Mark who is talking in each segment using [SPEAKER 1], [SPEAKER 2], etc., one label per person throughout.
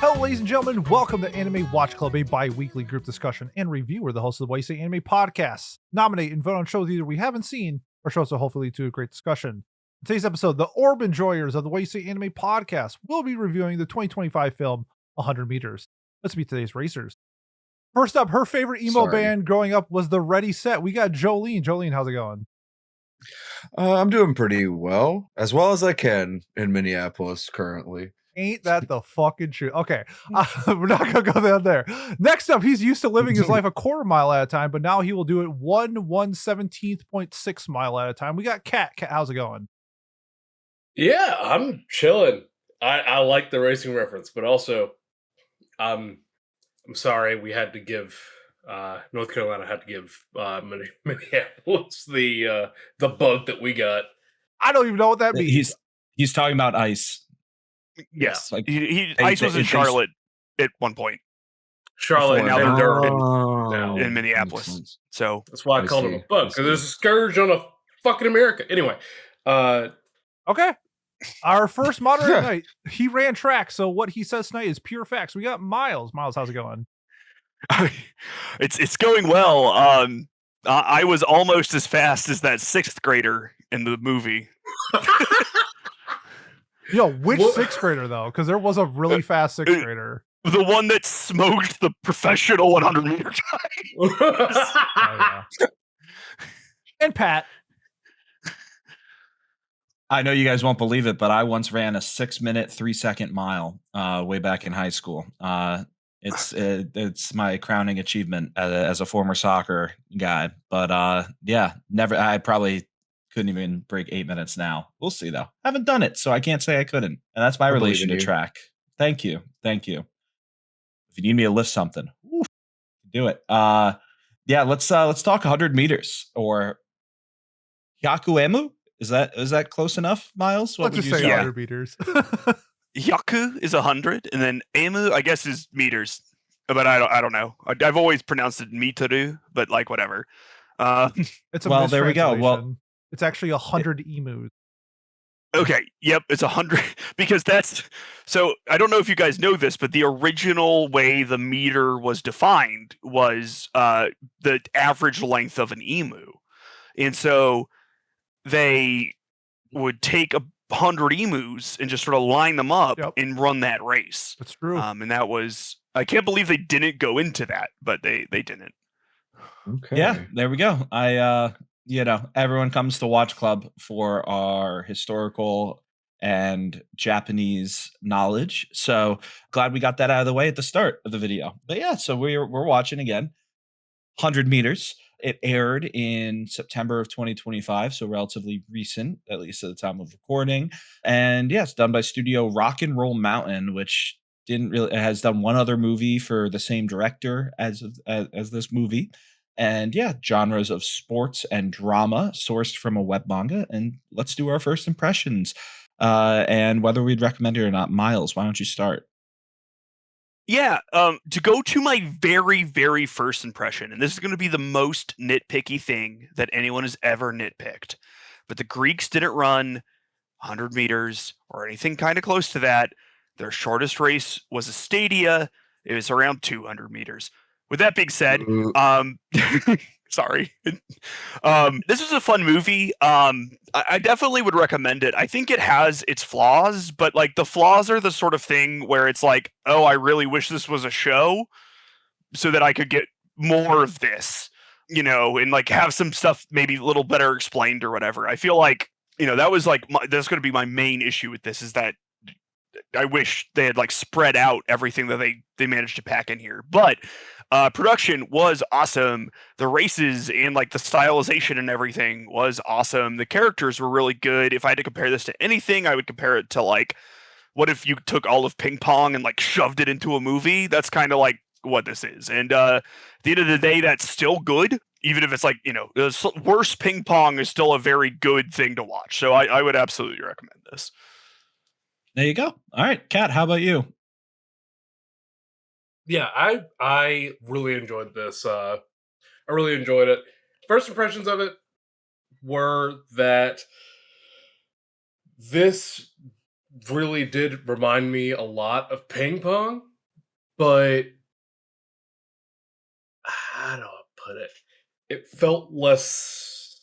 [SPEAKER 1] Hello, ladies and gentlemen. Welcome to Anime Watch Club, a bi-weekly group discussion and review. We're the hosts of the What You Say Anime podcast. Nominate and vote on shows either we haven't seen or shows that hopefully lead to a great discussion. In today's episode, the orb enjoyers of the What You Say Anime podcast will be reviewing the 2025 film 100 Meters. Let's meet today's racers. First up, her favorite emo band growing up was the Ready Set. We got Jolene. Jolene, how's it going?
[SPEAKER 2] I'm doing pretty well as I can in Minneapolis currently.
[SPEAKER 1] Ain't that the fucking truth? Okay, we're not gonna go down there. Next up, he's used to living his life a quarter mile at a time, but now he will do it 1/117.6 mile at a time. We got Kat. Kat, how's it going?
[SPEAKER 3] Yeah, I'm chilling. I like the racing reference, but also, I'm sorry we had to give North Carolina had to give Minneapolis the bug that we got.
[SPEAKER 1] I don't even know what that means.
[SPEAKER 4] He's talking about ice.
[SPEAKER 5] Yes,
[SPEAKER 4] Like,
[SPEAKER 5] Ice was in Charlotte at one point.
[SPEAKER 3] Charlotte
[SPEAKER 5] Now they're
[SPEAKER 3] Durham
[SPEAKER 5] in Minneapolis. So
[SPEAKER 3] that's why I called him a bug, because there's a scourge on a fucking America. Anyway,
[SPEAKER 1] okay. Our first moderator tonight, he ran track, so what he says tonight is pure facts. We got Miles. Miles, how's it going?
[SPEAKER 5] it's going well. I was almost as fast as that sixth grader in the movie.
[SPEAKER 1] Yo, which sixth grader though? Because there was a really fast sixth grader.
[SPEAKER 5] The one that smoked the professional 100 meter time.
[SPEAKER 1] Oh, yeah. And Pat.
[SPEAKER 4] I know you guys won't believe it, but I once ran a 6-minute, 3-second mile way back in high school. It's my crowning achievement as a former soccer guy. But yeah, never. I probably couldn't even break 8 minutes now. We'll see though. I haven't done it, so I can't say I couldn't. And that's my relation to track. Thank you. If you need me to lift something, do it. Yeah, let's talk 100 meters or Hyakuemu. Is that close enough, Miles?
[SPEAKER 1] Let's just say 100 meters.
[SPEAKER 5] Hyaku is 100, and then Emu, I guess, is meters. But I don't know. I've always pronounced it Mitaru, but like whatever.
[SPEAKER 1] It's a
[SPEAKER 4] there we go. Well,
[SPEAKER 1] it's actually 100 emus.
[SPEAKER 5] Okay, yep, it's 100 because that's so. I don't know if you guys know this, but the original way the meter was defined was the average length of an emu, and so they would take 100 emus and just sort of line them up and run that race.
[SPEAKER 1] That's true.
[SPEAKER 5] And that was, I can't believe they didn't go into that, but they didn't.
[SPEAKER 4] Okay. Yeah, there we go. Everyone comes to Watch Club for our historical and Japanese knowledge. So glad we got that out of the way at the start of the video. But yeah, so we're watching again. 100 meters. It aired in September of 2025, so relatively recent, at least at the time of recording. And yeah, it's done by Studio Rock and Roll Mountain, which has done one other movie for the same director as this movie. And yeah, genres of sports and drama sourced from a web manga. And let's do our first impressions and whether we'd recommend it or not. Miles, why don't you start?
[SPEAKER 5] Yeah, to go to my very, very first impression, and this is going to be the most nitpicky thing that anyone has ever nitpicked, but the Greeks didn't run 100 meters or anything kind of close to that. Their shortest race was a stadia. It was around 200 meters. With that being said, sorry. This was a fun movie. I definitely would recommend it. I think it has its flaws, but like the flaws are the sort of thing where it's like, oh, I really wish this was a show so that I could get more of this, and like have some stuff maybe a little better explained or whatever. I feel like, that was like, that's going to be my main issue with this, is that I wish they had like spread out everything that they managed to pack in here. But production was awesome. The races and like the stylization and everything was awesome. The characters were really good. If I had to compare this to anything, I would compare it to like, what if you took all of ping pong and like shoved it into a movie? That's kind of like what this is. And at the end of the day, that's still good. Even if it's like, the worst ping pong is still a very good thing to watch. So I would absolutely recommend this.
[SPEAKER 4] There you go. All right, Kat, how about you?
[SPEAKER 3] Yeah, I really enjoyed this. I really enjoyed it. First impressions of it were that this really did remind me a lot of ping pong. but how do I put it? It felt less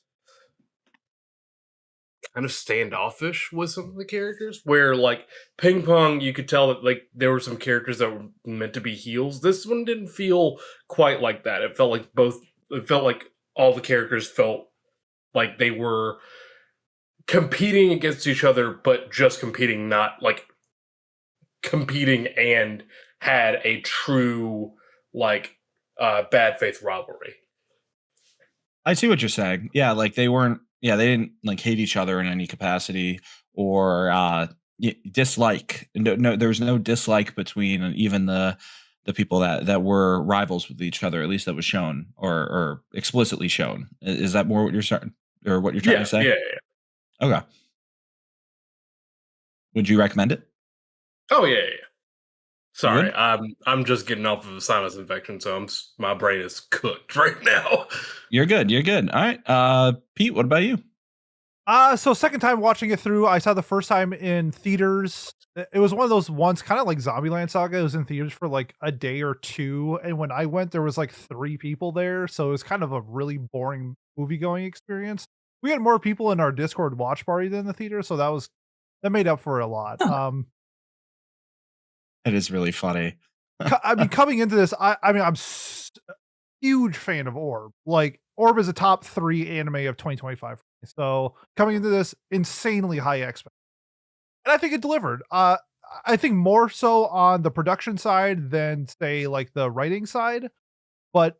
[SPEAKER 3] kind of standoffish with some of the characters, where like Ping Pong, you could tell that like there were some characters that were meant to be heels. This one didn't feel quite like that. It felt like all the characters felt like they were competing against each other, but just competing, not like competing and had a true like bad faith rivalry.
[SPEAKER 4] I see what you're saying. Yeah, like they didn't like hate each other in any capacity or dislike. No, there was no dislike between even the people that were rivals with each other. At least that was shown or explicitly shown. Is that more what you're starting or what you're trying to say?
[SPEAKER 3] Yeah.
[SPEAKER 4] Okay. Would you recommend it?
[SPEAKER 3] Oh yeah. Sorry, I'm just getting off of a sinus infection, so my brain is cooked right now.
[SPEAKER 4] You're good. All right. Pete, what about you?
[SPEAKER 1] So second time watching it through, I saw the first time in theaters. It was one of those ones, kind of like Zombieland Saga. It was in theaters for like a day or two, and when I went, there was like 3 people there, so it was kind of a really boring movie going experience. We had more people in our Discord watch party than the theater, so that made up for it a lot.
[SPEAKER 4] It is really funny.
[SPEAKER 1] I mean, coming into this, I'm a huge fan of Orb. Like, Orb is a top 3 anime of 2025. So coming into this, insanely high expectations. And I think it delivered. I think more so on the production side than, say, like the writing side. But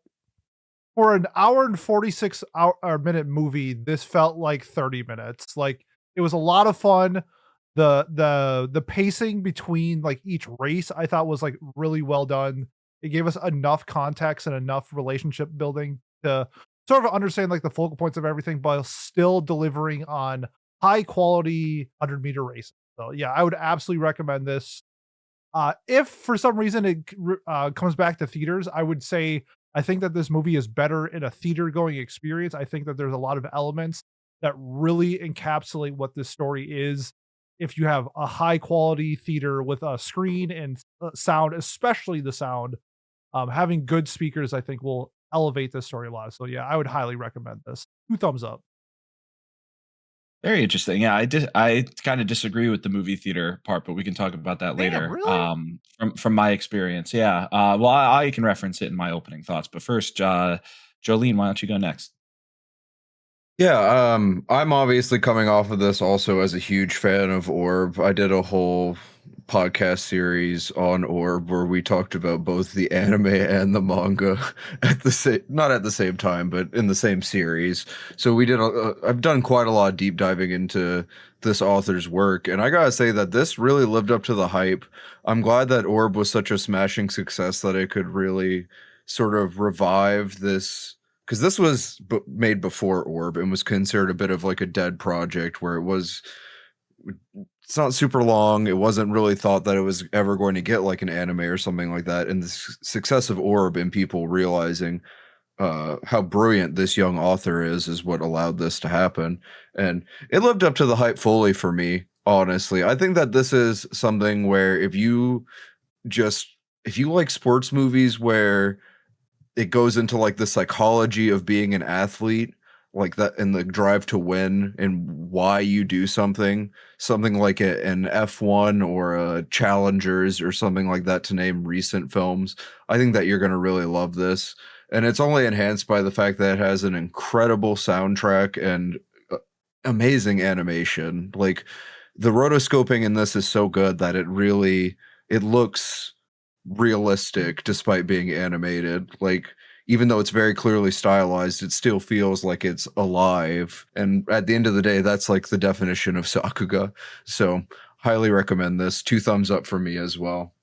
[SPEAKER 1] for an hour and 46 minute movie, this felt like 30 minutes. Like, it was a lot of fun. The pacing between like each race I thought was like really well done. It gave us enough context and enough relationship building to sort of understand like the focal points of everything, but still delivering on high quality 100-meter racing. So yeah, I would absolutely recommend this. If for some reason it comes back to theaters, I would say I think that this movie is better in a theater going experience. I think that there's a lot of elements that really encapsulate what this story is. If you have a high quality theater with a screen and sound, especially the sound, having good speakers, I think will elevate this story a lot. So yeah, I would highly recommend this. 2 thumbs up.
[SPEAKER 4] Very interesting. Yeah, I kind of disagree with the movie theater part, but we can talk about that later.
[SPEAKER 1] Really?
[SPEAKER 4] From my experience, yeah. Well, I can reference it in my opening thoughts, but first, Jolene, why don't you go next?
[SPEAKER 2] Yeah, I'm obviously coming off of this also as a huge fan of Orb. I did a whole podcast series on Orb where we talked about both the anime and the manga at the not at the same time, but in the same series. So we did I've done quite a lot of deep diving into this author's work, and I gotta say that this really lived up to the hype. I'm glad that Orb was such a smashing success that it could really sort of revive this, because this was made before Orb and was considered a bit of like a dead project where it's not super long. It wasn't really thought that it was ever going to get like an anime or something like that. And the success of Orb and people realizing how brilliant this young author is what allowed this to happen. And it lived up to the hype fully for me, honestly. I think that this is something where if you like sports movies where it goes into like the psychology of being an athlete, like that, and the drive to win and why you do something like an F1 or a Challengers or something like that, to name recent films. I think that you're going to really love this. And it's only enhanced by the fact that it has an incredible soundtrack and amazing animation. Like, the rotoscoping in this is so good that it looks realistic despite being animated. Like, even though it's very clearly stylized, it still feels like it's alive. And at the end of the day, that's like the definition of Sakuga. So highly recommend this. 2 thumbs up for me as well.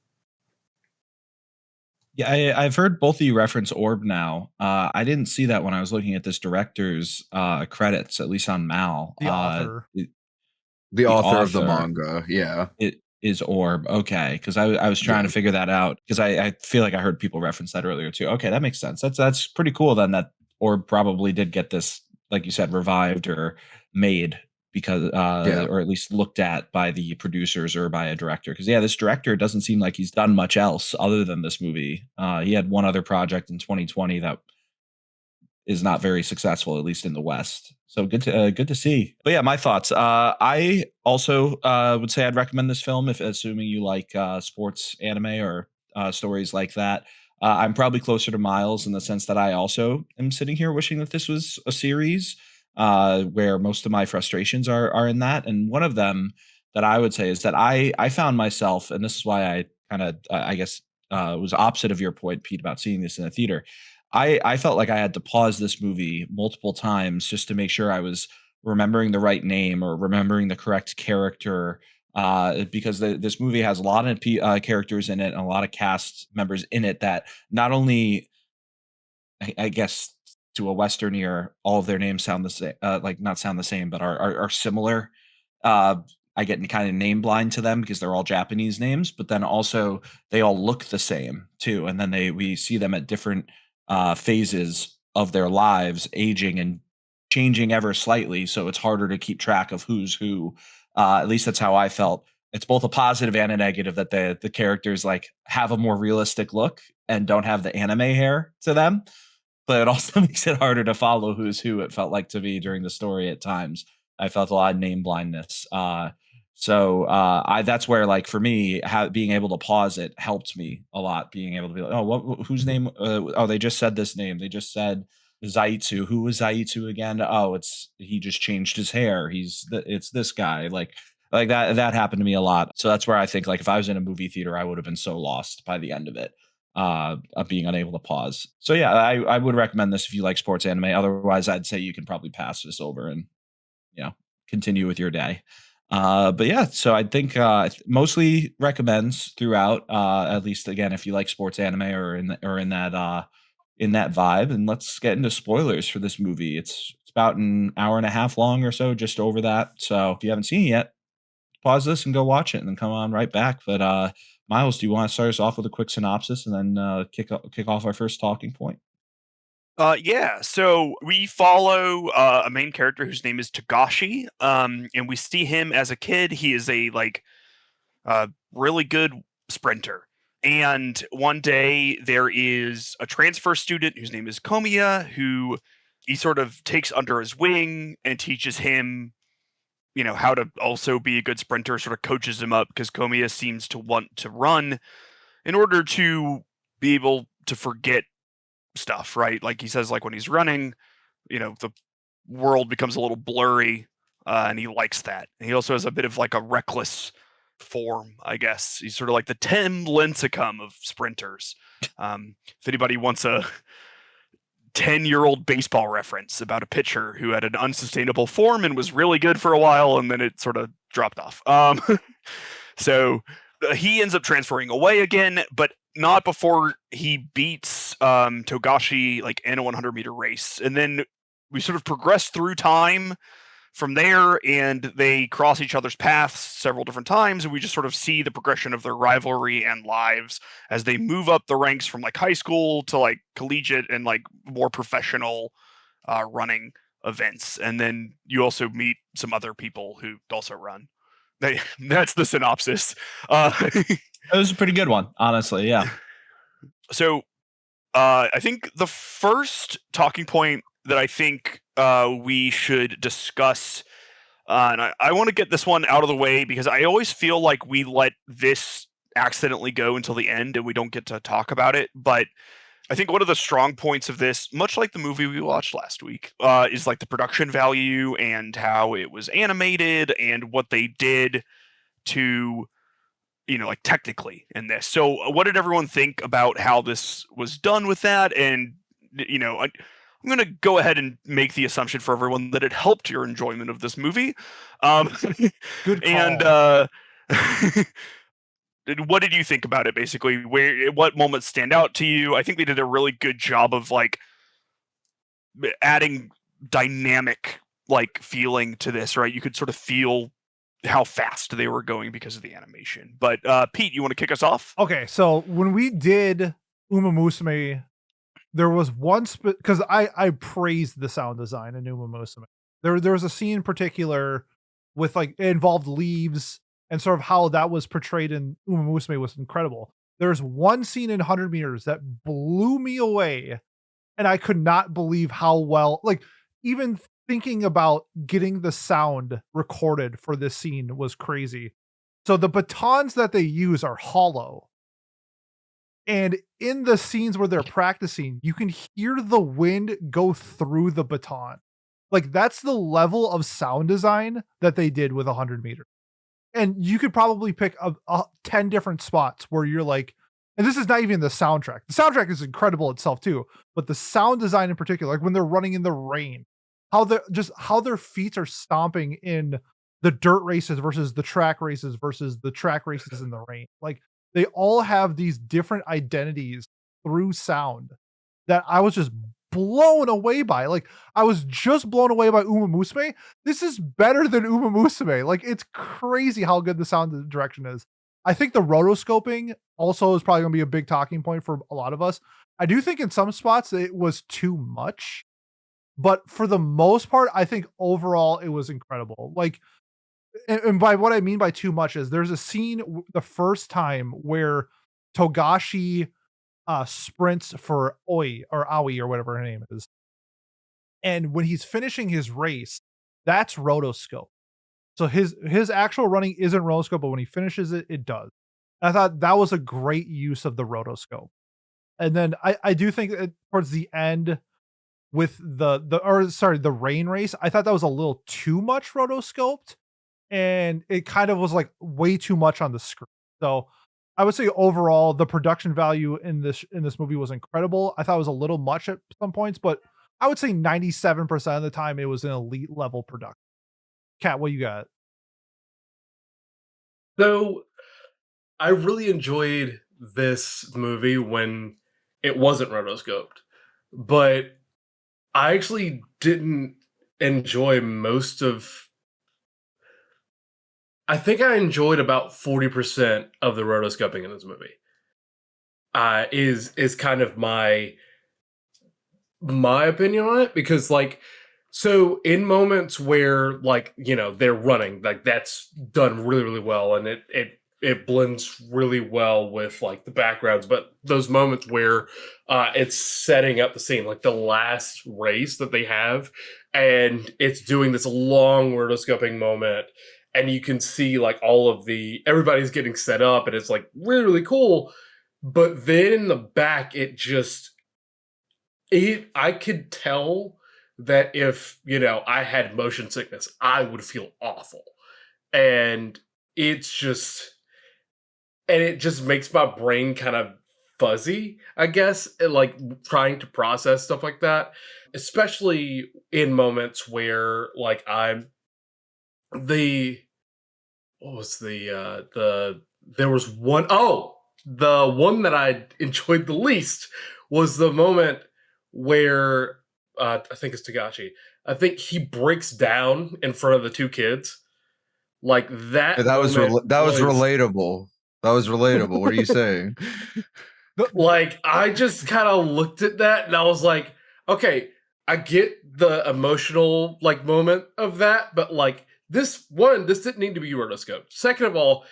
[SPEAKER 4] Yeah, I've heard both of you reference Orb now. I didn't see that when I was looking at this director's credits, at least on Mal.
[SPEAKER 1] The author.
[SPEAKER 2] The author of the manga, yeah.
[SPEAKER 4] It is Orb. Okay, because I was trying to figure that out, because I feel like I heard people reference that earlier too. Okay, that makes sense. That's pretty cool then, that Orb probably did get this, like you said, revived or made because or at least looked at by the producers or by a director. Because this director doesn't seem like he's done much else other than this movie. He had one other project in 2020 that is not very successful, at least in the West. So good to see. But yeah, my thoughts. I also would say I'd recommend this film if assuming you like sports anime or stories like that. I'm probably closer to Miles in the sense that I also am sitting here wishing that this was a series where most of my frustrations are in that. And one of them that I would say is that I found myself, and this is why I kind of, I guess, was opposite of your point, Pete, about seeing this in a theater. I felt like I had to pause this movie multiple times just to make sure I was remembering the right name or remembering the correct character, because this movie has a lot of characters in it and a lot of cast members in it that not only, I guess, to a Western ear, all of their names sound the same, like not sound the same, but are similar. I get kind of name blind to them because they're all Japanese names, but then also they all look the same too. And then we see them at different phases of their lives, aging and changing ever slightly. So it's harder to keep track of who's who. At least that's how I felt. It's both a positive and a negative that the characters like have a more realistic look and don't have the anime hair to them. But it also makes it harder to follow who's who. It felt like to me during the story at times. I felt a lot of name blindness. That's where, like, for me, being able to pause it helped me a lot. Being able to be like, oh, whose name? They just said this name. They just said Zaitsu. Who was Zaitsu again? Oh, he just changed his hair. It's this guy. Like that happened to me a lot. So that's where I think, like, if I was in a movie theater, I would have been so lost by the end of it, of being unable to pause. So yeah, I would recommend this if you like sports anime. Otherwise, I'd say you can probably pass this over and continue with your day. But yeah, so I think mostly recommends throughout. At least again, if you like sports anime or in that vibe. And let's get into spoilers for this movie. It's about an hour and a half long or so, just over that. So if you haven't seen it yet, pause this and go watch it, and then come on right back. But Miles, do you want to start us off with a quick synopsis and then kick off our first talking point?
[SPEAKER 5] So we follow a main character whose name is Togashi, and we see him as a kid. He is a really good sprinter. And one day there is a transfer student whose name is Komiya, who he sort of takes under his wing and teaches him, how to also be a good sprinter, sort of coaches him up, because Komiya seems to want to run in order to be able to forget stuff, right? Like he says, like when he's running, the world becomes a little blurry, and he likes that. And he also has a bit of like a reckless form, I guess. He's sort of like the Tim Lincecum of sprinters. If anybody wants a 10-year-old baseball reference about a pitcher who had an unsustainable form and was really good for a while, and then it sort of dropped off. So he ends up transferring away again, but not before he beats Togashi like in a 100-meter race. And then we sort of progress through time from there, and they cross each other's paths several different times, and we just sort of see the progression of their rivalry and lives as they move up the ranks from like high school to like collegiate and like more professional running events. And then you also meet some other people who also run. That's the synopsis.
[SPEAKER 4] It was a pretty good one, honestly. Yeah.
[SPEAKER 5] So I think the first talking point that I think we should discuss, and I want to get this one out of the way because I always feel like we let this accidentally go until the end and we don't get to talk about it. But I think one of the strong points of this, much like the movie we watched last week, is like the production value and how it was animated and what they did to, like technically in this. So what did everyone think about how this was done with that? And, I'm going to go ahead and make the assumption for everyone that it helped your enjoyment of this movie.
[SPEAKER 1] Good call.
[SPEAKER 5] And what did you think about it, basically? What moments stand out to you? I think they did a really good job of like adding dynamic like feeling to this, right? You could sort of feel how fast they were going because of the animation. But Pete, you want to kick us off?
[SPEAKER 1] Okay, so when we did Uma Musume, there was one because I praised the sound design in Uma Musume. There was a scene in particular with like it involved leaves and sort of how that was portrayed in Uma Musume was incredible. There's one scene in 100 meters that blew me away, and I could not believe how well, like, even thinking about getting the sound recorded for this scene was crazy. So the batons that they use are hollow. And in the scenes where they're practicing, you can hear the wind go through the baton. Like, that's the level of sound design that they did with 100 meters. And you could probably pick 10 different spots where you're like, and this is not even the soundtrack. The soundtrack is incredible itself too, but the sound design in particular, like when they're running in the rain, how their feet are stomping in the dirt races versus the track races versus the track races in the rain. Like, they all have these different identities through sound that I was just blown away by. Like, I was just blown away by Uma Musume. This is better than Uma Musume. Like, it's crazy how good the sound direction is. I think the rotoscoping also is probably going to be a big talking point for a lot of us. I do think in some spots it was too much, but for the most part, I think overall it was incredible. Like, and by what I mean by too much is there's a scene the first time where Togashi sprints for Oi or Aoi or whatever her name is. And when he's finishing his race, that's rotoscope. So his actual running isn't rotoscope, but when he finishes it, it does. I thought that was a great use of the rotoscope. And then I do think that towards the end with the rain race, I thought that was a little too much rotoscoped, and it kind of was like way too much on the screen. So I would say overall the production value in this movie was incredible. I thought it was a little much at some points, but I would say 97% of the time it was an elite level production. Kat, what you got?
[SPEAKER 3] So I really enjoyed this movie when it wasn't rotoscoped, but I actually didn't enjoy most of. I think I enjoyed about 40% of the rotoscoping in this movie. Is kind of my opinion on it, because like, so in moments where like, you know, they're running, like that's done really, really well, and it blends really well with like the backgrounds. But those moments where it's setting up the scene, like the last race that they have, and it's doing this long rotoscoping moment, and you can see like all of everybody's getting set up, and it's like really, really cool. But then in the back, I could tell that if, you know, I had motion sickness, I would feel awful. And it just makes my brain kind of fuzzy, I guess, like trying to process stuff like that, especially in moments where like the one that I enjoyed the least was the moment where I think it's Togashi. I think he breaks down in front of the two kids. Like that.
[SPEAKER 2] That was relatable. That was relatable. What are you saying?
[SPEAKER 3] Like, I just kind of looked at that and I was like, okay, I get the emotional like moment of that, but like this didn't need to be rotoscoped. Second of all,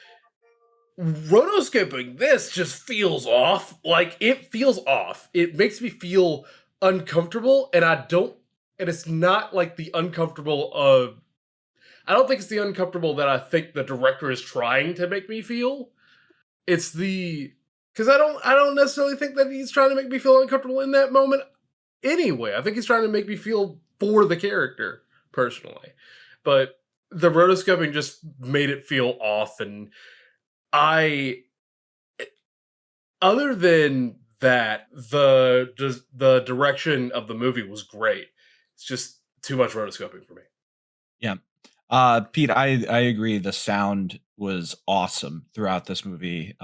[SPEAKER 3] rotoscoping this just feels off. Like, it feels off. It makes me feel uncomfortable, and it's not like the uncomfortable I don't think it's the uncomfortable that I think the director is trying to make me feel. It's because I don't necessarily think that he's trying to make me feel uncomfortable in that moment anyway. I think he's trying to make me feel for the character personally. But the rotoscoping just made it feel off, and other than that, the direction of the movie was great. It's just too much rotoscoping for me.
[SPEAKER 4] Yeah. Pete, I agree. The sound was awesome throughout this movie.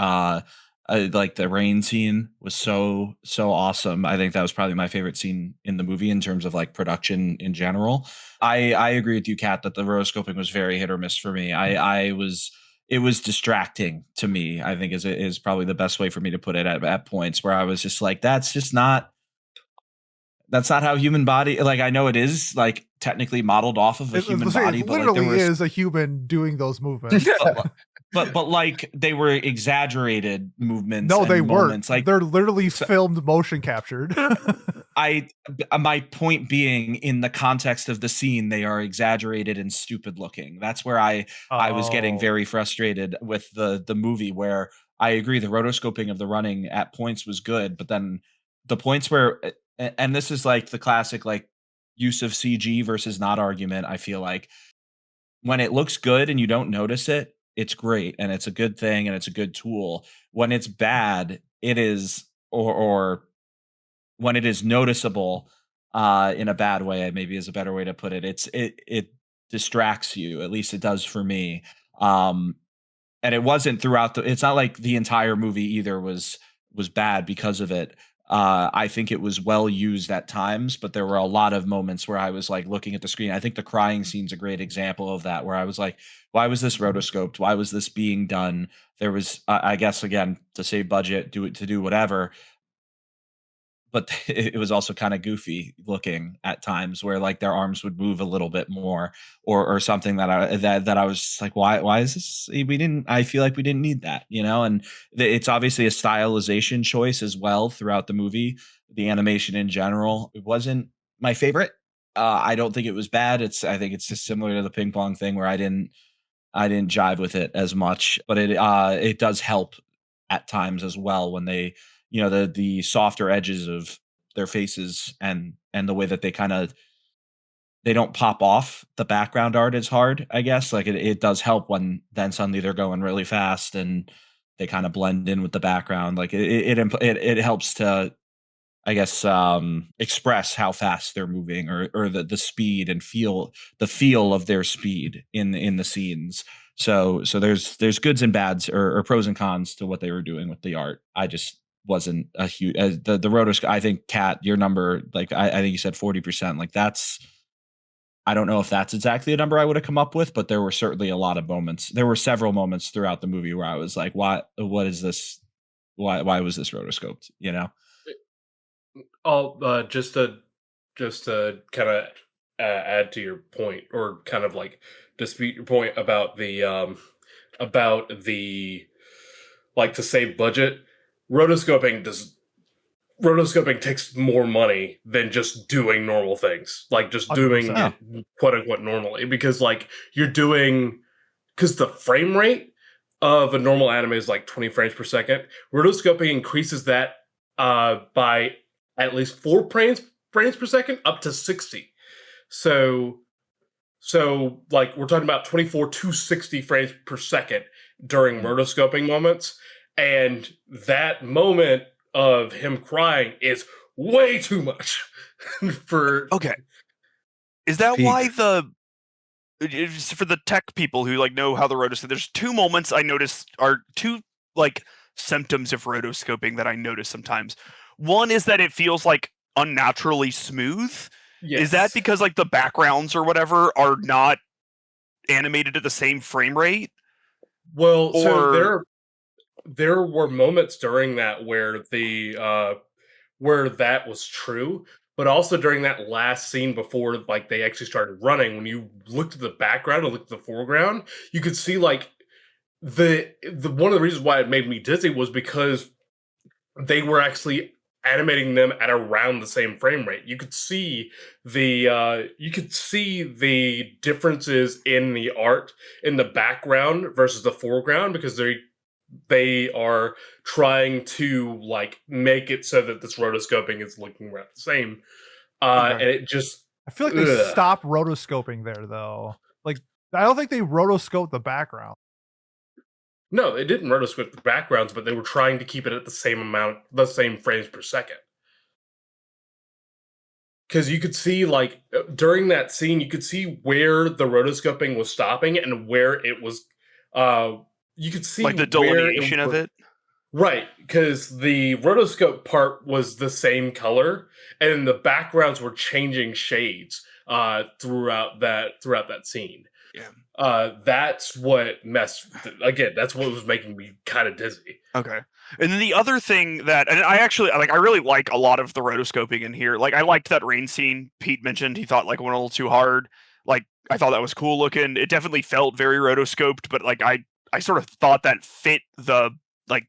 [SPEAKER 4] Like the rain scene was so awesome. I think that was probably my favorite scene in the movie in terms of like production in general. I agree with you, Kat, that the rotoscoping was very hit or miss for me. It was distracting to me, I think is probably the best way for me to put it at points where I was just like, that's That's not how human body. Like, I know it is like technically modeled off of a human body,
[SPEAKER 1] it
[SPEAKER 4] but
[SPEAKER 1] literally
[SPEAKER 4] like,
[SPEAKER 1] is a human doing those movements.
[SPEAKER 4] but like they were exaggerated movements.
[SPEAKER 1] No, they weren't.
[SPEAKER 4] Moments. Like
[SPEAKER 1] they're literally filmed, motion captured.
[SPEAKER 4] My point being, in the context of the scene, they are exaggerated and stupid looking. That's where I was getting very frustrated with the movie, where I agree the rotoscoping of the running at points was good, but then the points where, and this is like the classic like use of CG versus not argument. I feel like when it looks good and you don't notice it, it's great and it's a good thing and it's a good tool. When it's bad, it is, or when it is noticeable in a bad way, maybe is a better way to put it. It distracts you. At least it does for me. And it wasn't throughout it's not like the entire movie either was bad because of it. I think it was well used at times, but there were a lot of moments where I was like looking at the screen. I think the crying scene's a great example of that, where I was like, why was this rotoscoped? Why was this being done? There was, I guess, again, to save budget, to do whatever. But it was also kind of goofy looking at times, where like their arms would move a little bit more or something that I was like, why is this? I feel like we didn't need that, and it's obviously a stylization choice as well throughout the movie. The animation in general, it wasn't my favorite. I don't think it was bad. I think it's just similar to the ping pong thing, where I didn't jive with it as much, but it does help at times as well when they, the softer edges of their faces and the way that they don't pop off the background art is hard, I guess. Like it does help when then suddenly they're going really fast and they kind of blend in with the background. Like it helps to, I guess, express how fast they're moving or the speed and the feel of their speed in the scenes. So there's goods and bads or pros and cons to what they were doing with the art. I just wasn't a huge the rotoscope. I think Kat, your number, like I think you said 40%. Like that's, I don't know if that's exactly a number I would have come up with, but there were certainly a lot of moments. There were several moments throughout the movie where I was like, what is this? Why was this rotoscoped?
[SPEAKER 3] Just to kind of add to your point, or kind of like dispute your point about the like, to save budget. Rotoscoping takes more money than just doing normal things, like just doing it quote unquote normally, because like because the frame rate of a normal anime is like 20 frames per second. Rotoscoping increases that by at least 4 frames per second up to 60. So like we're talking about 24 to 60 frames per second during rotoscoping moments. And that moment of him crying is way too much for.
[SPEAKER 5] Okay. Is that why for the tech people who like know how the rotoscope, there's 2 moments I noticed are 2 like symptoms of rotoscoping that I notice sometimes. One is that it feels like unnaturally smooth. Yes. Is that because like the backgrounds or whatever are not animated at the same frame rate?
[SPEAKER 3] Well, so there were moments during that where where that was true, but also during that last scene before like they actually started running, when you looked at the background and looked at the foreground, you could see like the one of the reasons why it made me dizzy was because they were actually animating them at around the same frame rate. You could see the differences in the art in the background versus the foreground, because they are trying to like make it so that this rotoscoping is looking around the same. And it just,
[SPEAKER 1] I feel like they stopped rotoscoping there though. Like I don't think they rotoscoped the background.
[SPEAKER 3] No, they didn't rotoscope the backgrounds, but they were trying to keep it at the same frames per second. Because you could see, like, during that scene, you could see where the rotoscoping was stopping and where it was, you could see
[SPEAKER 5] like the delineation of it.
[SPEAKER 3] Right, because the rotoscope part was the same color, and the backgrounds were changing shades. throughout that scene.
[SPEAKER 5] Yeah.
[SPEAKER 3] That's what that's what was making me kind of dizzy.
[SPEAKER 5] Okay. And then the other thing that, and I actually like, I really like a lot of the rotoscoping in here. Like, I liked that rain scene Pete mentioned. He thought like it went a little too hard. Like, I thought that was cool looking. It definitely felt very rotoscoped, but like I sort of thought that fit the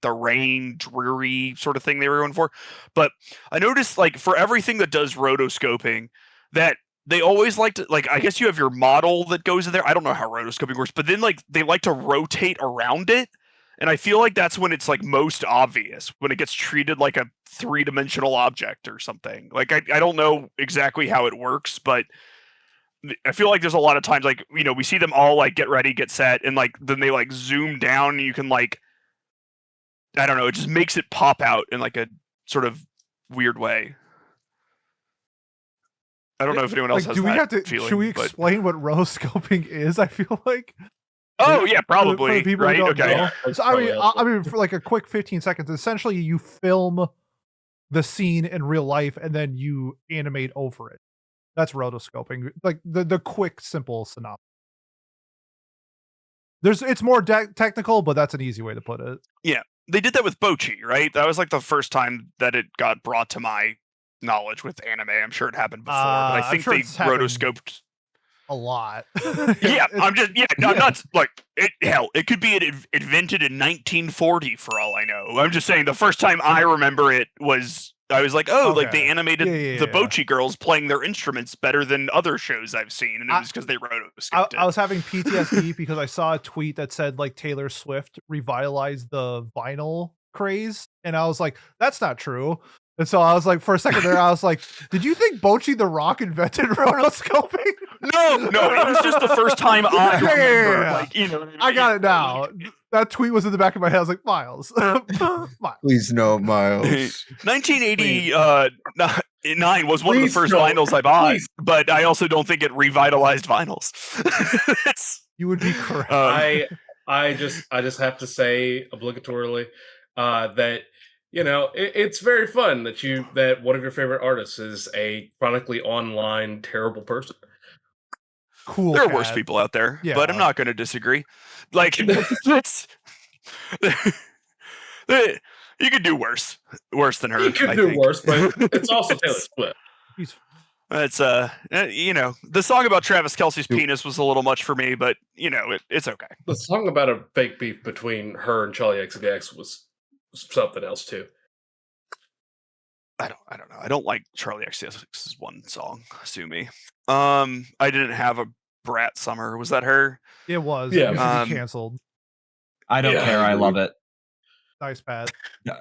[SPEAKER 5] rain dreary sort of thing they were going for. But I noticed like for everything that does rotoscoping, that they always like to, like, I guess you have your model that goes in there. I don't know how rotoscoping works, but then like they like to rotate around it. And I feel like that's when it's like most obvious, when it gets treated like a 3-dimensional object or something. Like I don't know exactly how it works, but I feel like there's a lot of times like, you know, we see them all like get ready, get set, and like then they like zoom down and you can like, I don't know, it just makes it pop out in like a sort of weird way. I don't know if anyone else has that feeling.
[SPEAKER 1] Should we explain what rotoscoping is? I feel like.
[SPEAKER 5] Oh yeah, probably.
[SPEAKER 1] For people
[SPEAKER 5] right?
[SPEAKER 1] who don't
[SPEAKER 5] Okay.
[SPEAKER 1] know. So, I mean, for like a quick 15 seconds, essentially you film the scene in real life and then you animate over it. That's rotoscoping. Like the quick, simple synopsis. It's more technical, but that's an easy way to put it.
[SPEAKER 5] Yeah, they did that with Bocchi, right? That was like the first time that it got brought to my knowledge with anime. I'm sure it happened before, but I think they rotoscoped
[SPEAKER 1] a lot.
[SPEAKER 5] Yeah, I'm not like it. Hell, it could be invented in 1940 for all I know. I'm just saying the first time I remember it was I was like, oh, like they animated the Bocchi girls playing their instruments better than other shows I've seen, and it was because they rotoscoped it.
[SPEAKER 1] I was having PTSD because I saw a tweet that said like Taylor Swift revitalized the vinyl craze, and I was like, that's not true. And so I was like, for a second there, I was like, did you think Bocchi the Rock invented rotoscoping?
[SPEAKER 5] No, it was just the first time I remember. Like, you know,
[SPEAKER 1] I got it now. That tweet was in the back of my head. I was like, Miles.
[SPEAKER 2] Please no, Miles.
[SPEAKER 5] 1989 was one of the first vinyls I bought, but I also don't think it revitalized vinyls.
[SPEAKER 1] You would be correct.
[SPEAKER 3] I just have to say obligatorily that, you know, it's very fun that one of your favorite artists is a chronically online terrible person.
[SPEAKER 1] Cool.
[SPEAKER 5] There are worse people out there, but I'm not going to disagree. Like, it's you could do worse than her.
[SPEAKER 3] You could do worse, but it's also Taylor Swift.
[SPEAKER 5] It's you know, the song about Travis Kelce's penis was a little much for me, but you know, it's okay.
[SPEAKER 3] The song about a fake beef between her and Charlie XCX was something else too.
[SPEAKER 5] I don't know. I don't like Charlie XCX's one song. Sue me. I didn't have a brat summer. Was that her?
[SPEAKER 1] It was.
[SPEAKER 3] Yeah.
[SPEAKER 1] It should be canceled.
[SPEAKER 4] I don't care. I love it.
[SPEAKER 1] Nice, Pat.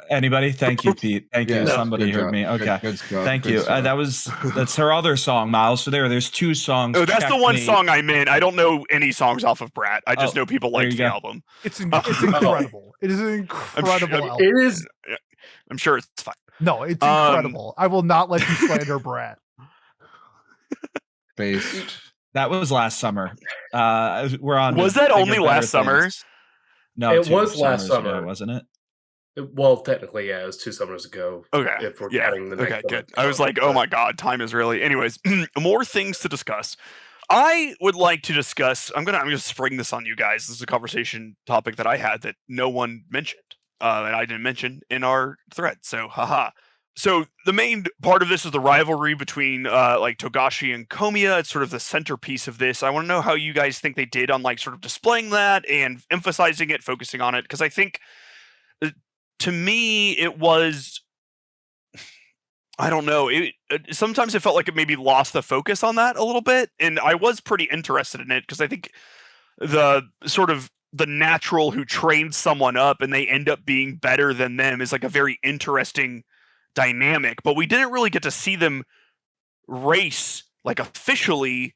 [SPEAKER 4] Anybody? Thank you, Pete. Thank you. Somebody heard me. Okay.
[SPEAKER 2] Good
[SPEAKER 4] Thank you. That's her other song, Miles. So there's two songs.
[SPEAKER 5] Oh, that's the one song I'm in. I don't know any songs off of Brat. I just know people liked the album.
[SPEAKER 1] It's incredible. It is an incredible album.
[SPEAKER 3] It is.
[SPEAKER 5] I'm sure it's fine.
[SPEAKER 1] No, it's incredible. I will not let you slander Brat.
[SPEAKER 2] Based.
[SPEAKER 4] That was last summer. We're on.
[SPEAKER 5] Was that only last summer?
[SPEAKER 4] No,
[SPEAKER 3] it was last summer,
[SPEAKER 4] wasn't it?
[SPEAKER 3] Well, technically, yeah, it was 2 summers ago.
[SPEAKER 5] Okay.
[SPEAKER 3] If we're counting the next
[SPEAKER 5] okay, good. I was like, oh my God, time is really. Anyways, more things to discuss. I would like to discuss. I'm gonna spring this on you guys. This is a conversation topic that I had that no one mentioned, and I didn't mention in our thread. So, haha. So the main part of this is the rivalry between like Togashi and Komiya. It's sort of the centerpiece of this. I want to know how you guys think they did on like sort of displaying that and emphasizing it, focusing on it, because I think to me it was, I don't know. Sometimes it felt like it maybe lost the focus on that a little bit, and I was pretty interested in it because I think the sort of the natural who trains someone up and they end up being better than them is like a very interesting dynamic, but we didn't really get to see them race like officially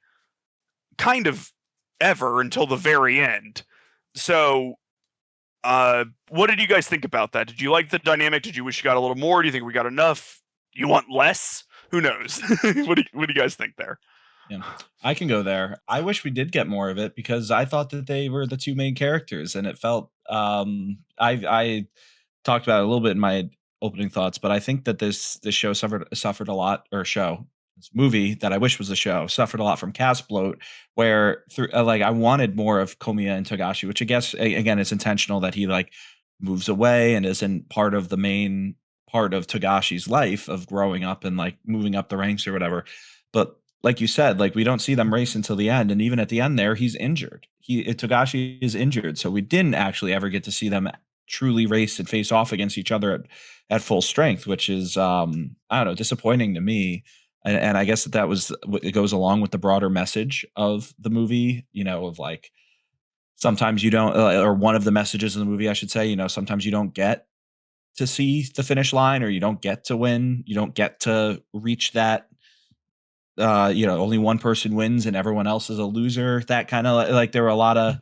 [SPEAKER 5] kind of ever until the very end. So what did you guys think about that? Did you like the dynamic? Did you wish you got a little more? Do you think we got enough? You want less? Who knows? What do you guys think there?
[SPEAKER 4] Yeah, I can go there. I wish we did get more of it because I thought that they were the two main characters, and it felt I talked about it a little bit in my opening thoughts, but I think that this show suffered a lot, or show, this movie that I wish was a show suffered a lot from cast bloat, where through like I wanted more of Komiya and Togashi, which I guess again it's intentional that he like moves away and isn't part of the main part of Togashi's life of growing up and like moving up the ranks or whatever. But like you said, like we don't see them race until the end, and even at the end there, he's injured. Togashi is injured, so we didn't actually ever get to see them truly race and face off against each other at full strength, which is I don't know, disappointing to me. And I guess that was it goes along with the broader message of the movie, you know, of like sometimes you don't, or one of the messages in the movie, I should say, you know, sometimes you don't get to see the finish line, or you don't get to win, you don't get to reach that. You know, only one person wins and everyone else is a loser. That kind of like there were a lot of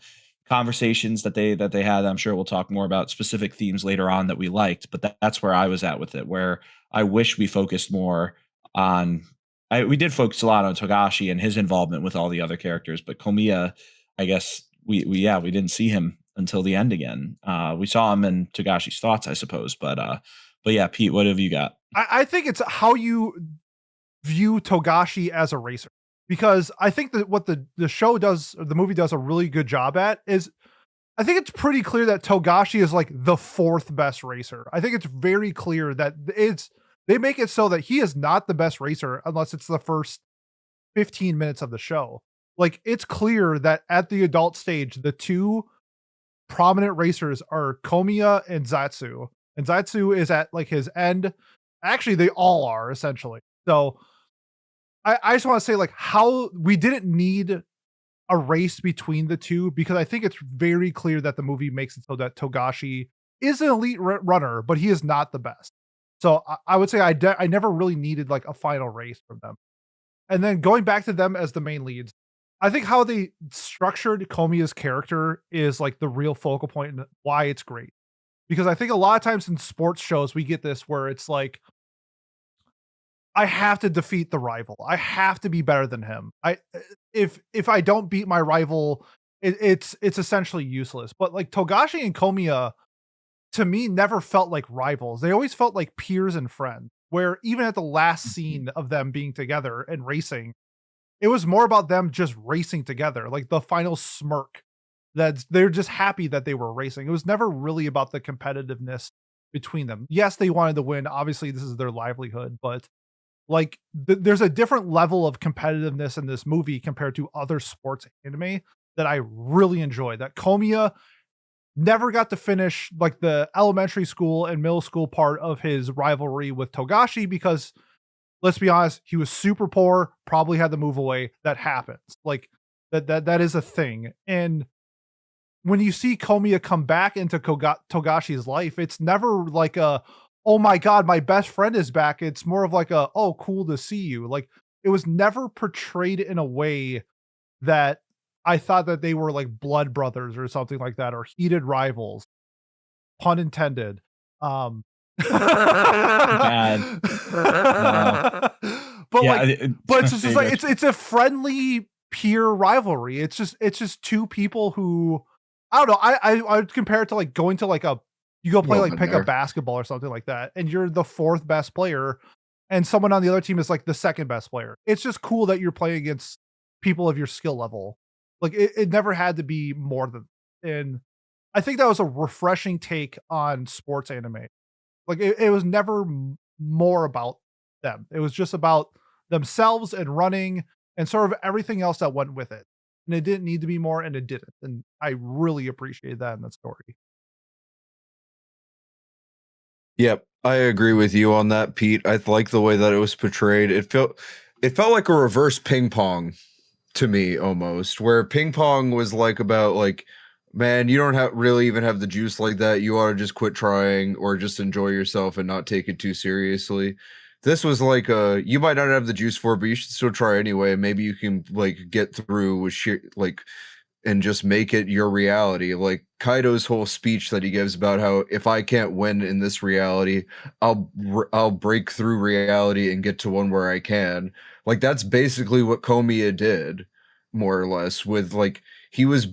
[SPEAKER 4] conversations that they had. I'm sure we'll talk more about specific themes later on that we liked, but that's where I was at with it, where I wish we focused more on. We did focus a lot on Togashi and his involvement with all the other characters, but Komiya, I guess we didn't see him until the end again. We saw him in Togashi's thoughts, I suppose, but yeah, Pete, what have you got?
[SPEAKER 1] I think it's how you view Togashi as a racer, because I think that what the show does, or the movie does a really good job at is, I think it's pretty clear that Togashi is like the fourth best racer. I think it's very clear that they make it so that he is not the best racer unless it's the first 15 minutes of the show. Like it's clear that at the adult stage, the two prominent racers are Komiya and Zatsu. And Zatsu is at like his end. Actually, they all are essentially. So I just want to say like how we didn't need a race between the two, because I think it's very clear that the movie makes it so that Togashi is an elite runner, but he is not the best. So I would say I never really needed like a final race from them. And then going back to them as the main leads, I think how they structured Komiya's character is like the real focal point and why it's great. Because I think a lot of times in sports shows, we get this where it's like, I have to defeat the rival. I have to be better than him. If I don't beat my rival, it's essentially useless. But like Togashi and Komiya, to me, never felt like rivals. They always felt like peers and friends, where even at the last scene of them being together and racing, it was more about them just racing together. Like the final smirk, that they're just happy that they were racing. It was never really about the competitiveness between them. Yes, they wanted to win. Obviously, this is their livelihood, but like there's a different level of competitiveness in this movie compared to other sports anime that I really enjoy. That Komiya never got to finish like the elementary school and middle school part of his rivalry with Togashi, because let's be honest, he was super poor, probably had to move away. That happens. Like that is a thing. And when you see Komiya come back into Togashi's life, it's never like a, oh my God, my best friend is back. It's more of like a, oh, cool to see you. Like it was never portrayed in a way that I thought that they were like blood brothers or something like that, or heated rivals, pun intended. But yeah, but it's just like, it's a friendly peer rivalry. It's just two people who, I don't know. I would compare it to like going to like you go play like pickup basketball or something like that, and you're the fourth best player, and someone on the other team is like the second best player. It's just cool that you're playing against people of your skill level. Like it never had to be more than, and I think that was a refreshing take on sports anime. Like it was never more about them. It was just about themselves and running and sort of everything else that went with it. And it didn't need to be more, and it didn't. And I really appreciated that in the story.
[SPEAKER 2] Yep, I agree with you on that, Pete. I like the way that it was portrayed. It felt like a reverse ping pong to me, almost, where ping pong was like about like, man, you don't really even have the juice like that. You ought to just quit trying or just enjoy yourself and not take it too seriously. This was like you might not have the juice for it, but you should still try anyway. Maybe you can like get through with and just make it your reality. Like Kaido's whole speech that he gives about how if I can't win in this reality, I'll break through reality and get to one where I can. Like that's basically what Komiya did, more or less, with like he was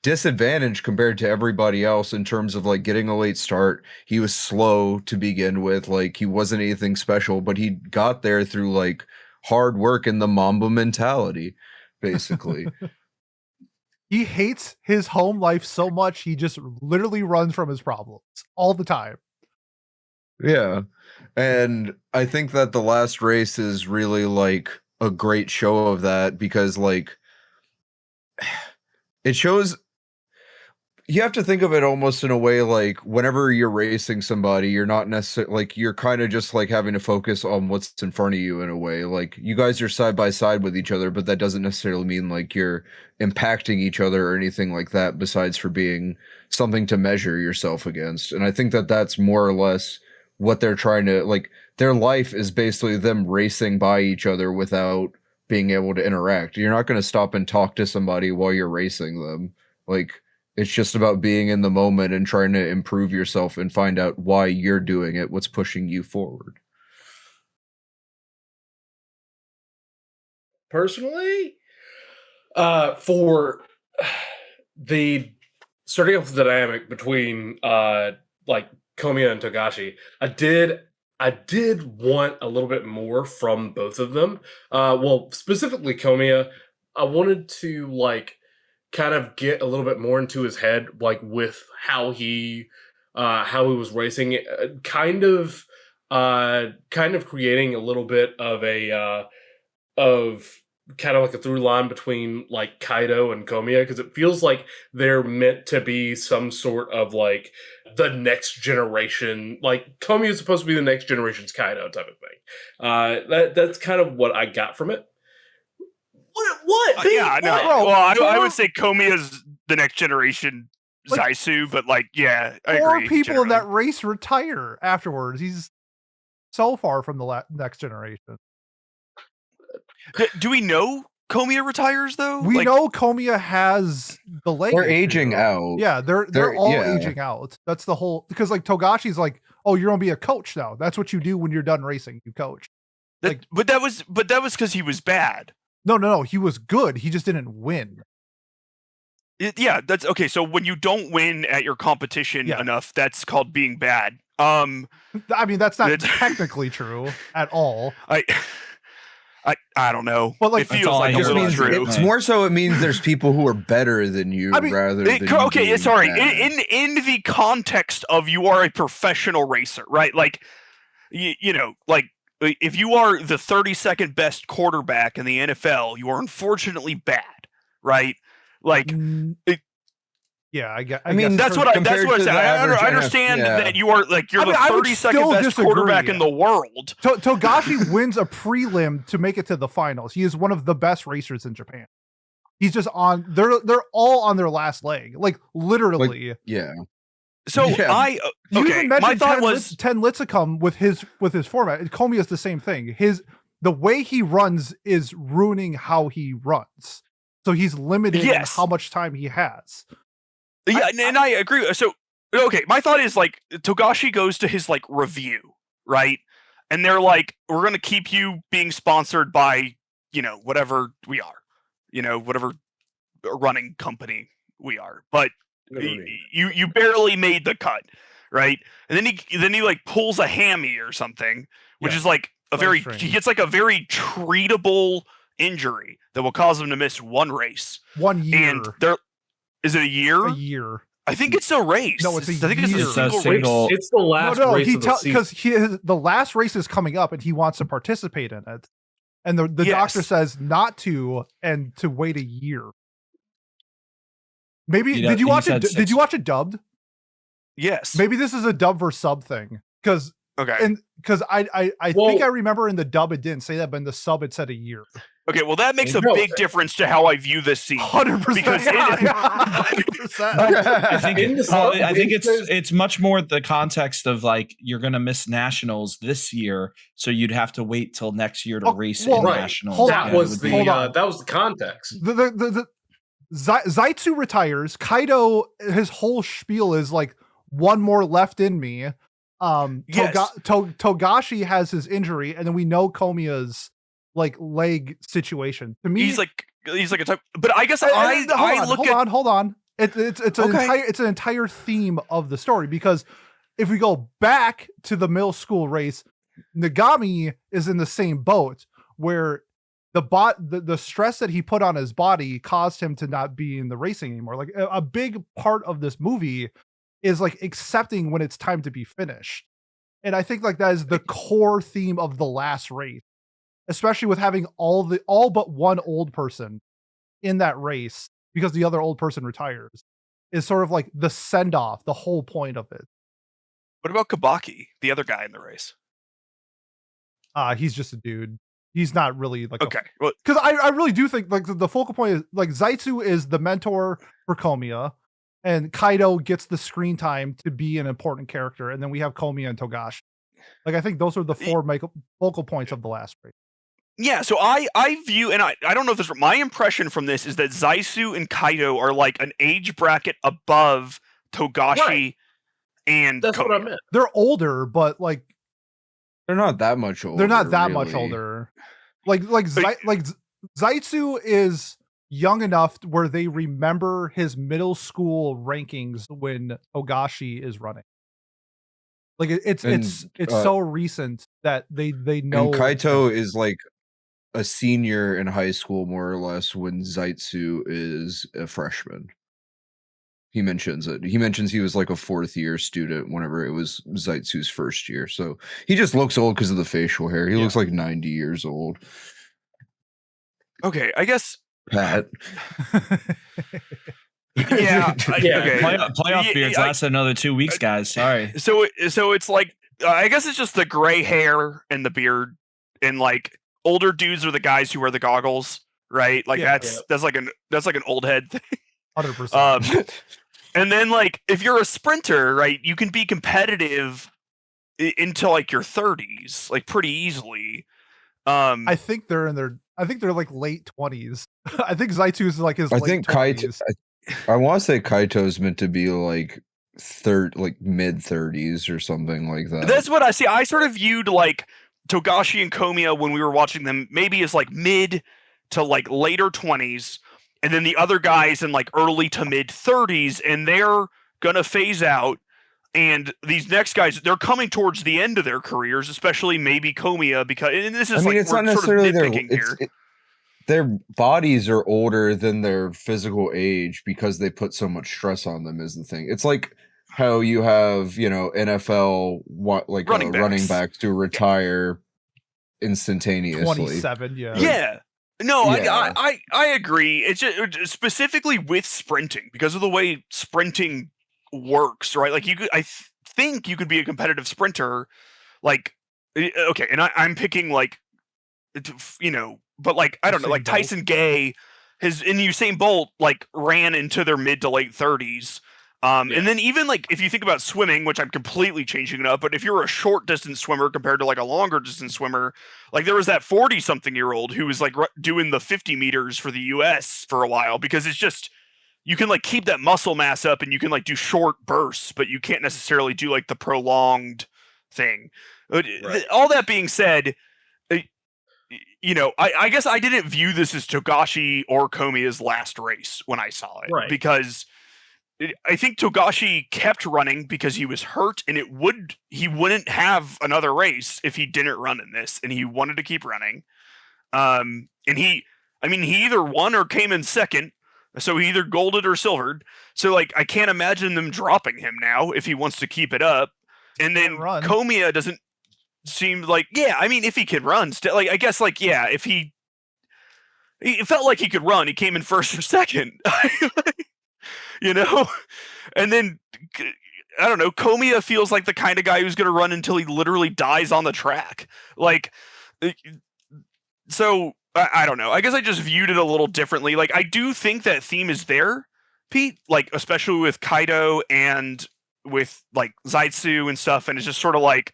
[SPEAKER 2] disadvantaged compared to everybody else in terms of like getting a late start. He was slow to begin with, like he wasn't anything special, but he got there through like hard work and the Mamba mentality, basically.
[SPEAKER 1] He hates his home life so much, he just literally runs from his problems all the time.
[SPEAKER 2] Yeah. And I think that the last race is really like a great show of that, because like it shows, you have to think of it almost in a way like whenever you're racing somebody, you're not necessarily like, you're kind of just like having to focus on what's in front of you in a way. Like you guys are side by side with each other, but that doesn't necessarily mean like you're impacting each other or anything like that, besides for being something to measure yourself against. And I think that that's more or less what they're trying to, like, their life is basically them racing by each other without being able to interact. You're not going to stop and talk to somebody while you're racing them. Like, it's just about being in the moment and trying to improve yourself and find out why you're doing it, what's pushing you forward.
[SPEAKER 3] Personally, for the starting off the dynamic between like Komiya and Togashi, I did want a little bit more from both of them. Well, specifically Komiya, I wanted to like kind of get a little bit more into his head, like with how he was racing, kind of creating a little bit of a kind of like a through line between like Kaido and Komiya, because it feels like they're meant to be some sort of like the next generation. Like Komiya is supposed to be the next generation's Kaido type of thing. That's kind of what I got from it. What?
[SPEAKER 5] Yeah, no. Well, I would say Komiya's the next generation Zaisu, but like, yeah, I agree.
[SPEAKER 1] 4 people in that race retire afterwards. He's so far from the next generation.
[SPEAKER 5] Do we know Komiya retires though?
[SPEAKER 1] We know Komiya has the leg.
[SPEAKER 2] They're aging out.
[SPEAKER 1] Yeah, they're all aging out. That's the whole, because like Togashi's like, oh, you're gonna be a coach now. That's what you do when you're done racing. You coach.
[SPEAKER 5] But that was because he was bad.
[SPEAKER 1] No. He was good. He just didn't win.
[SPEAKER 5] Yeah, that's okay. So when you don't win at your competition enough, that's called being bad. I
[SPEAKER 1] mean, that's not technically true at all.
[SPEAKER 5] I don't know.
[SPEAKER 1] But like,
[SPEAKER 5] it feels like a little true.
[SPEAKER 2] It's more so it means there's people who are better than you, rather than
[SPEAKER 5] okay. Sorry, in the context of you are a professional racer, right? Like, you know, like if you are the 32nd best quarterback in the NFL, you are unfortunately bad, right? Like,
[SPEAKER 1] I
[SPEAKER 5] mean, that's what I said. I understand that you are like you're the 32nd best quarterback in the world.
[SPEAKER 1] Togashi wins a prelim to make it to the finals. He is one of the best racers in Japan. He's just on. They're all on their last leg, like literally.
[SPEAKER 2] Like, yeah.
[SPEAKER 5] So
[SPEAKER 1] you even mentioned Ten Litsukum with his format. Komiya is the same thing. The way he runs is ruining how he runs. So he's limited in how much time he has.
[SPEAKER 5] Yeah, and I agree. So, okay, my thought is like Togashi goes to his like review, right? And they're like, we're going to keep you being sponsored by, you know, whatever we are, you know, whatever running company we are. But you barely made the cut, right? And then he like pulls a hammy or something, which is like he gets like a very treatable injury that will cause him to miss one race.
[SPEAKER 1] 1 year.
[SPEAKER 5] And is it a year?
[SPEAKER 1] A year.
[SPEAKER 5] I think it's a race.
[SPEAKER 1] No, it's a
[SPEAKER 5] I think
[SPEAKER 1] year.
[SPEAKER 5] it's a single race.
[SPEAKER 3] It's the last race of the season.
[SPEAKER 1] Because the last race is coming up and he wants to participate in it. And the doctor says not to, and to wait a year. Maybe did you watch it dubbed?
[SPEAKER 5] Yes.
[SPEAKER 1] Maybe this is a dub versus sub thing. Because I
[SPEAKER 3] Well,
[SPEAKER 1] think I remember in the dub it didn't say that, but in the sub it said a year.
[SPEAKER 5] Okay, well that makes a big difference to how I view this scene.
[SPEAKER 1] 100%.
[SPEAKER 5] Because
[SPEAKER 1] 100%.
[SPEAKER 4] I think it's much more the context of like you're gonna miss nationals this year, so you'd have to wait till next year to race in nationals.
[SPEAKER 3] That was the context.
[SPEAKER 1] The Zaitsu retires. Kaido, his whole spiel is like one more left in me. Togashi has his injury, and then we know Komiya's like leg situation. To me, he's like
[SPEAKER 5] a type. But I guess hold
[SPEAKER 1] on. It's an entire theme of the story, because if we go back to the middle school race, Nagami is in the same boat where the stress that he put on his body caused him to not be in the racing anymore. Like a big part of this movie is like accepting when it's time to be finished. And I think like that is the core theme of the last race, especially with having all but one old person in that race because the other old person retires, is sort of like the send off, the whole point of it.
[SPEAKER 5] What about Bocchi, the other guy in the race?
[SPEAKER 1] He's just a dude. He's not really like
[SPEAKER 5] okay. Well,
[SPEAKER 1] because I really do think like the focal point is like Zaitsu is the mentor for Komiya, and Kaido gets the screen time to be an important character, and then we have Komiya and Togashi. Like I think those are the four focal points of the last race.
[SPEAKER 5] Yeah, so I view, and I don't know if this, my impression from this is that Zaitsu and Kaido are like an age bracket above Togashi and
[SPEAKER 3] That's
[SPEAKER 5] Komiya.
[SPEAKER 3] what I meant.
[SPEAKER 1] They're older, but like
[SPEAKER 2] they're not that much older.
[SPEAKER 1] They're not that
[SPEAKER 2] really.
[SPEAKER 1] much older. Like Zaitsu is young enough where they remember his middle school rankings when Togashi is running. Like it's so recent that they know.
[SPEAKER 2] And Kaito is like a senior in high school, more or less, when Zaitsu is a freshman. He mentions it. He mentions he was like a fourth year student whenever it was Zaitsu's first year. So he just looks old because of the facial hair. He looks like 90 years old.
[SPEAKER 5] Okay, I guess
[SPEAKER 2] Pat.
[SPEAKER 5] Yeah. Okay.
[SPEAKER 4] Playoff beards last another 2 weeks, guys. Sorry.
[SPEAKER 5] So it's like I guess it's just the gray hair and the beard, and like older dudes are the guys who wear the goggles, right? Like that's like an old head thing.
[SPEAKER 1] 100%.
[SPEAKER 5] And then like if you're a sprinter, right, you can be competitive into like your 30s, like pretty easily.
[SPEAKER 1] I think they're like late 20s. I think Zaitsu is like his
[SPEAKER 2] I
[SPEAKER 1] late
[SPEAKER 2] think
[SPEAKER 1] 20s.
[SPEAKER 2] I want to say Kaito's meant to be like mid 30s or something like that.
[SPEAKER 5] That's what I see. I sort of viewed like Togashi and Komiya when we were watching them maybe as like mid to like later 20s, and then the other guys in like early to mid 30s, and they're gonna phase out. And these next guys, they're coming towards the end of their careers, especially maybe Komiya, because and this is
[SPEAKER 2] it's not necessarily their bodies are older than their physical age because they put so much stress on them is the thing. It's like how you have, NFL running backs to retire instantaneously.
[SPEAKER 1] 27, yeah.
[SPEAKER 5] Yeah. No,
[SPEAKER 2] Yeah.
[SPEAKER 5] I agree. It's just, specifically with sprinting, because of the way sprinting works, right? Like I think you could be a competitive sprinter, like okay, and I'm picking like, but like I don't know, like Tyson Gay, and Usain Bolt like ran into their mid to late 30s. And then even like if you think about swimming, which I'm completely changing it up, but if you're a short distance swimmer compared to like a longer distance swimmer, like there was that 40-something-year-old who was like doing the 50 meters for the US for a while, because it's just, you can like keep that muscle mass up and you can like do short bursts, but you can't necessarily do like the prolonged thing. Right. All that being said, I guess I didn't view this as Togashi or Komiya's last race when I saw it,
[SPEAKER 3] right?
[SPEAKER 5] Because I think Togashi kept running because he was hurt, and he wouldn't have another race if he didn't run in this, and he wanted to keep running. And he either won or came in second, so he either golded or silvered. So like I can't imagine them dropping him now if he wants to keep it up. And then Komiya doesn't seem like, if he can run still, like I guess like if he felt like he could run, he came in first or second. And then I don't know, Komiya feels like the kind of guy who's going to run until he literally dies on the track. Like, so I don't know. I guess I just viewed it a little differently. Like, I do think that theme is there, Pete, like, especially with Kaido and with like Zaitsu and stuff. And it's just sort of like,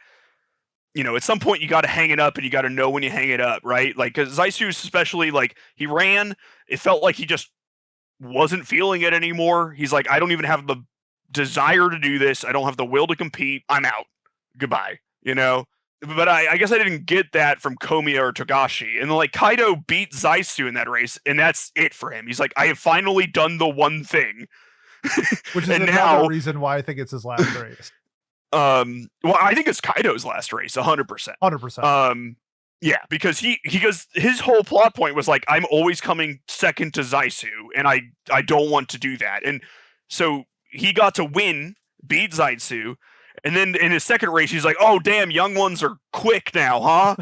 [SPEAKER 5] at some point you got to hang it up, and you got to know when you hang it up, right? Like, because Zaitsu especially, like, he ran, it felt like he just wasn't feeling it anymore. He's like, I don't even have the desire to do this. I don't have the will to compete. I'm out. Goodbye. But I guess I didn't get that from Komiya or Togashi. And like Kaido beat Zaitsu in that race, and that's it for him. He's like, I have finally done the one thing.
[SPEAKER 1] Which is another reason why I think it's his last race.
[SPEAKER 5] Well, I think it's Kaido's last race, 100%.
[SPEAKER 1] 100%.
[SPEAKER 5] Yeah, because his whole plot point was like, I'm always coming second to Zaisu, and I don't want to do that. And so he got to beat Zaisu, and then in his second race, he's like, oh, damn, young ones are quick now, huh?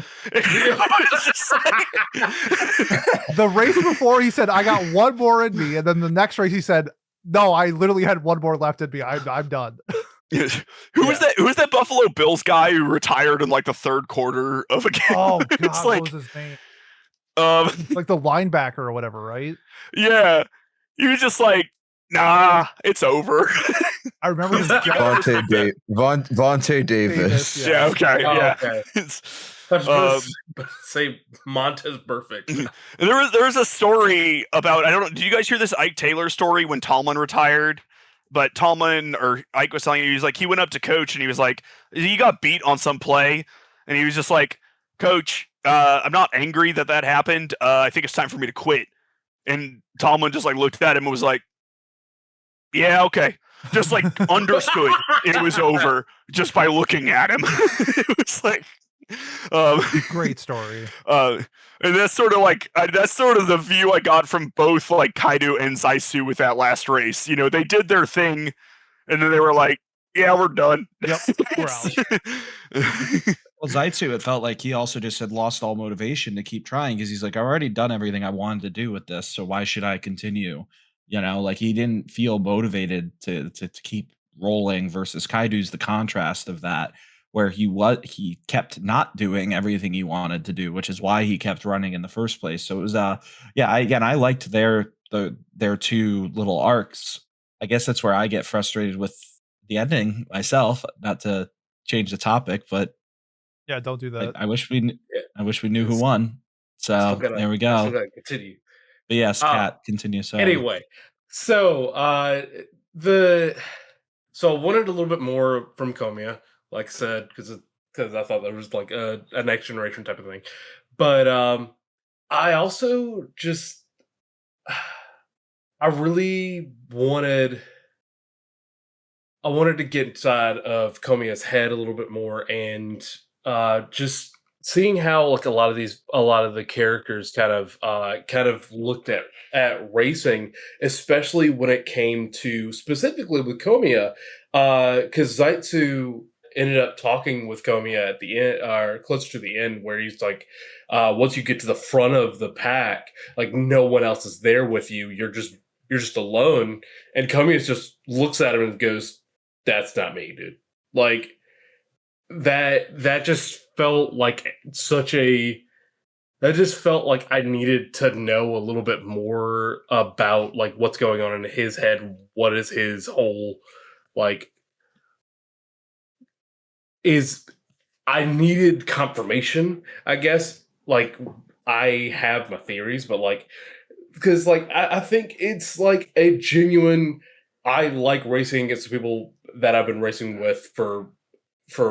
[SPEAKER 1] The race before, he said, I got one more in me. And then the next race, he said, no, I literally had one more left in me. I'm done.
[SPEAKER 5] Who was that Buffalo Bills guy who retired in like the third quarter of a game?
[SPEAKER 1] Oh God, what was his name? Like the linebacker or whatever, right?
[SPEAKER 5] Yeah, he was just like, nah, it's over.
[SPEAKER 1] I remember his
[SPEAKER 2] Vontae Davis.
[SPEAKER 5] Yeah, okay,
[SPEAKER 3] okay. Say Montez perfect.
[SPEAKER 5] There was a story about, I don't know, did you guys hear this Ike Taylor story when Tallman retired? But Tallman or Ike was telling you, he was like, he went up to coach and he was like, he got beat on some play, and he was just like, Coach, I'm not angry that happened. I think it's time for me to quit. And Tallman just like looked at him and was like, yeah, okay. Just like understood it was over just by looking at him. It was like,
[SPEAKER 1] great story.
[SPEAKER 5] And that's sort of the view I got from both like Kaido and Zaisu with that last race. You know, they did their thing, and then they were like, "Yeah, we're done."
[SPEAKER 1] Yep, we're out.
[SPEAKER 4] Well, Zaisu, it felt like he also just had lost all motivation to keep trying because he's like, "I've already done everything I wanted to do with this, so why should I continue?" You know, like he didn't feel motivated to keep rolling. Versus Kaido's the contrast of that, where he kept not doing everything he wanted to do, which is why he kept running in the first place. So it was I liked their two little arcs. I guess that's where I get frustrated with the ending myself, not to change the topic, but
[SPEAKER 1] yeah, don't do that.
[SPEAKER 4] I wish we knew who won. So there we go.
[SPEAKER 3] Continue.
[SPEAKER 4] But yes, Kat, continue. So
[SPEAKER 3] anyway, so I wanted a little bit more from Komiya, like I said, because I thought that was like a next generation type of thing. But I also just I really wanted to get inside of Komiya's head a little bit more, and just seeing how like a lot of the characters kind of looked at racing, especially when it came to specifically with Komiya, because Zaitsu ended up talking with Komiya at the end, or close to the end, where he's like, once you get to the front of the pack, like no one else is there with you. You're just alone. And Komiya just looks at him and goes, "That's not me, dude." Like that just felt like that just felt like I needed to know a little bit more about like what's going on in his head. What is his whole like I needed confirmation, I guess. Like I have my theories, but like, because like I think it's like a genuine, I like racing against the people that I've been racing with for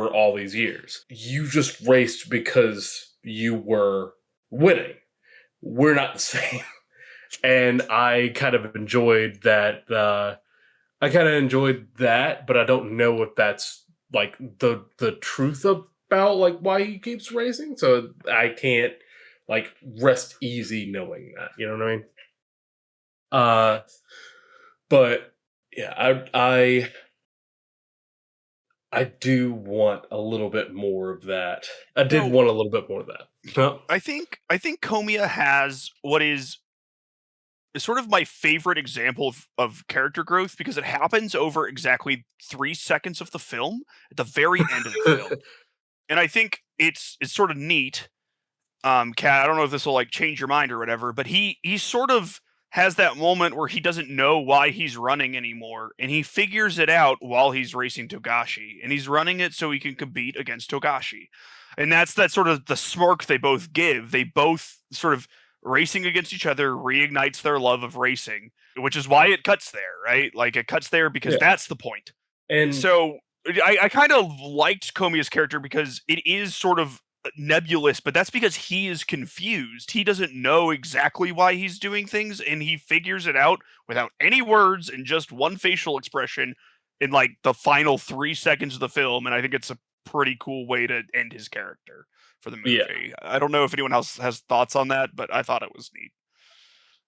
[SPEAKER 3] all these years. You just raced because you were winning. We're not the same. And I kind of enjoyed that. But I don't know if that's like the truth about like why he keeps racing. So I can't like rest easy knowing that. You know what I mean? But yeah, I do want a little bit more of that. I did want a little bit more of that. No?
[SPEAKER 5] I think Komiya has what is sort of my favorite example of character growth, because it happens over exactly 3 seconds of the film at the very end of the film. And I think it's sort of neat. Kat, I don't know if this will like change your mind or whatever, but he sort of has that moment where he doesn't know why he's running anymore, and he figures it out while he's racing Togashi, and he's running it so he can compete against Togashi. And that's that sort of the smirk they both give. They both sort of racing against each other reignites their love of racing, which is why it cuts there, right? Like it cuts there because that's the point. And so I kind of liked Komiya's character because it is sort of nebulous, but that's because he is confused. He doesn't know exactly why he's doing things, and he figures it out without any words and just one facial expression in like the final 3 seconds of the film. And I think it's a pretty cool way to end his character. for the movie. I don't know if anyone else has thoughts on that, but I thought it was neat.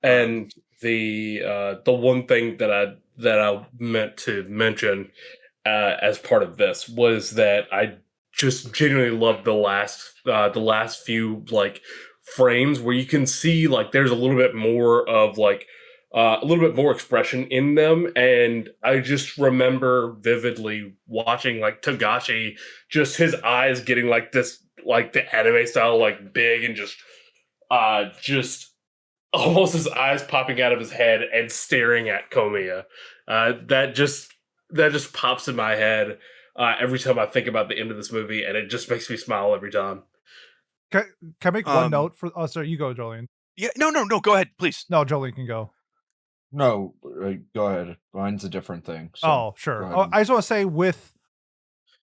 [SPEAKER 3] And the one thing that I meant to mention as part of this was that I just genuinely love the last few like frames where you can see like there's a little bit more of like a little bit more expression in them, and I just remember vividly watching like Togashi, just his eyes getting like this, like the anime style, like big and just almost his eyes popping out of his head and staring at Komiya. That just pops in my head every time I think about the end of this movie, and it just makes me smile every time.
[SPEAKER 1] Can I make one note for? Oh, sorry, you go, Jolene.
[SPEAKER 5] Yeah, no, go ahead, please.
[SPEAKER 1] No, Jolene can go.
[SPEAKER 2] No, go ahead. Mine's a different thing. So
[SPEAKER 1] oh, sure. I just want to say with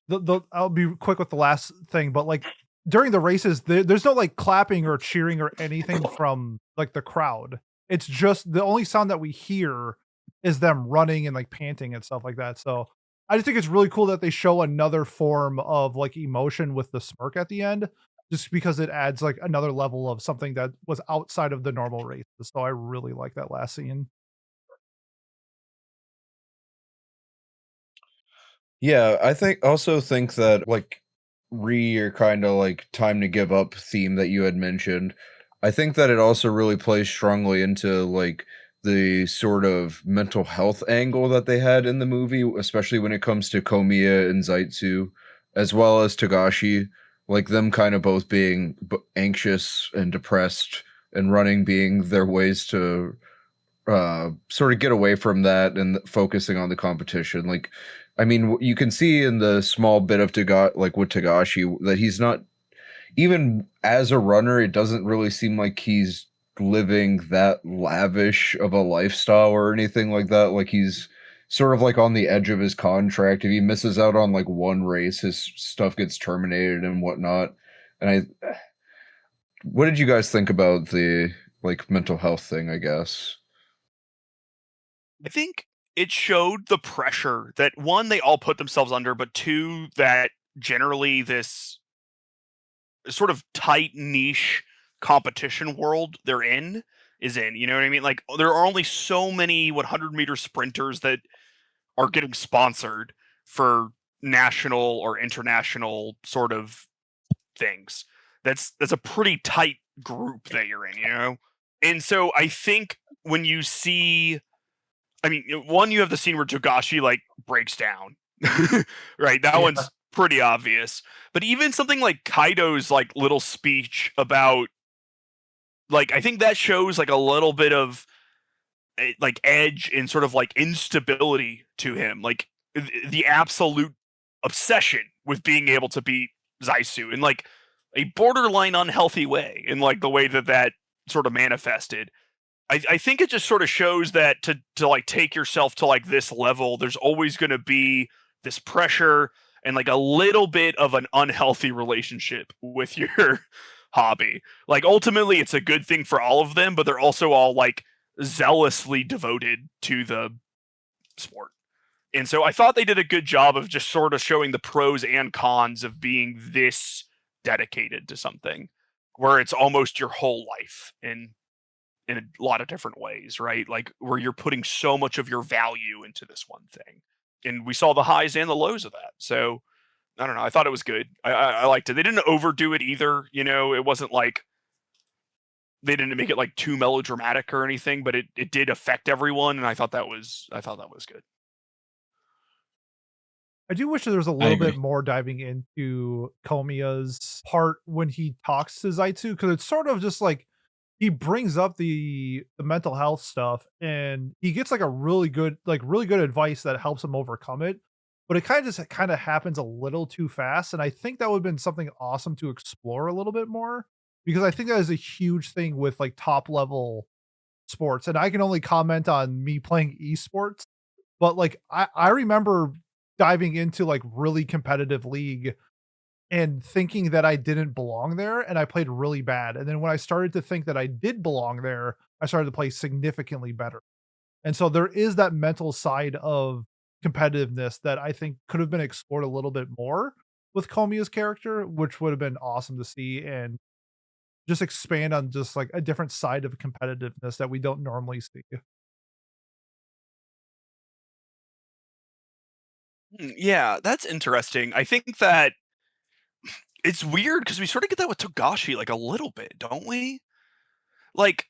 [SPEAKER 1] the I'll be quick with the last thing, but like during the races, there's no like clapping or cheering or anything from like the crowd. It's just the only sound that we hear is them running and like panting and stuff like that. So I just think it's really cool that they show another form of like emotion with the smirk at the end, just because it adds like another level of something that was outside of the normal races. So I really like that last scene.
[SPEAKER 2] Yeah, I also think that like your kind of like time to give up theme that you had mentioned, I think that it also really plays strongly into like the sort of mental health angle that they had in the movie, especially when it comes to Komiya and Zaitsu, as well as Togashi, like them kind of both being anxious and depressed, and running being their ways to sort of get away from that and focusing on the competition. Like, I mean, you can see in the small bit of like with Togashi that he's not, even as a runner, it doesn't really seem like he's living that lavish of a lifestyle or anything like that. Like he's sort of like on the edge of his contract. If he misses out on like one race, his stuff gets terminated and whatnot. And what did you guys think about the like mental health thing, I guess?
[SPEAKER 5] I think it showed the pressure that, one, they all put themselves under, but two, that generally this sort of tight niche competition world they're in is in. You know what I mean? Like, there are only so many 100-meter sprinters that are getting sponsored for national or international sort of things. That's a pretty tight group that you're in, you know? And so I think when you see, I mean, one, you have the scene where Togashi like breaks down, right? That one's pretty obvious. But even something like Kaido's like little speech about, like, I think that shows like a little bit of like edge and sort of like instability to him, like the absolute obsession with being able to beat Zaisu in like a borderline unhealthy way, in like the way that sort of manifested. I think it just sort of shows that to like take yourself to like this level, there's always going to be this pressure and like a little bit of an unhealthy relationship with your hobby. Like ultimately it's a good thing for all of them, but they're also all like zealously devoted to the sport. And so I thought they did a good job of just sort of showing the pros and cons of being this dedicated to something where it's almost your whole life in a lot of different ways, right? Like where you're putting so much of your value into this one thing. And we saw the highs and the lows of that. So I don't know. I thought it was good. I liked it. They didn't overdo it either. You know, it wasn't like they didn't make it like too melodramatic or anything, but it did affect everyone. And I thought that was good.
[SPEAKER 1] I do wish there was a little bit more diving into Komiya's part when he talks to Zaitsu, because it's sort of just like he brings up the mental health stuff and he gets like a really good advice that helps him overcome it. But it kind of happens a little too fast. And I think that would have been something awesome to explore a little bit more, because I think that is a huge thing with like top level sports. And I can only comment on me playing esports, but like I remember diving into like really competitive league and thinking that I didn't belong there, and I played really bad. And then when I started to think that I did belong there, I started to play significantly better. And so there is that mental side of competitiveness that I think could have been explored a little bit more. with Komiya's character, which would have been awesome to see and just expand on just like a different side of competitiveness that we don't normally see.
[SPEAKER 5] Yeah, that's interesting. I think that it's weird because we sort of get that with Togashi like a little bit, don't we? Like,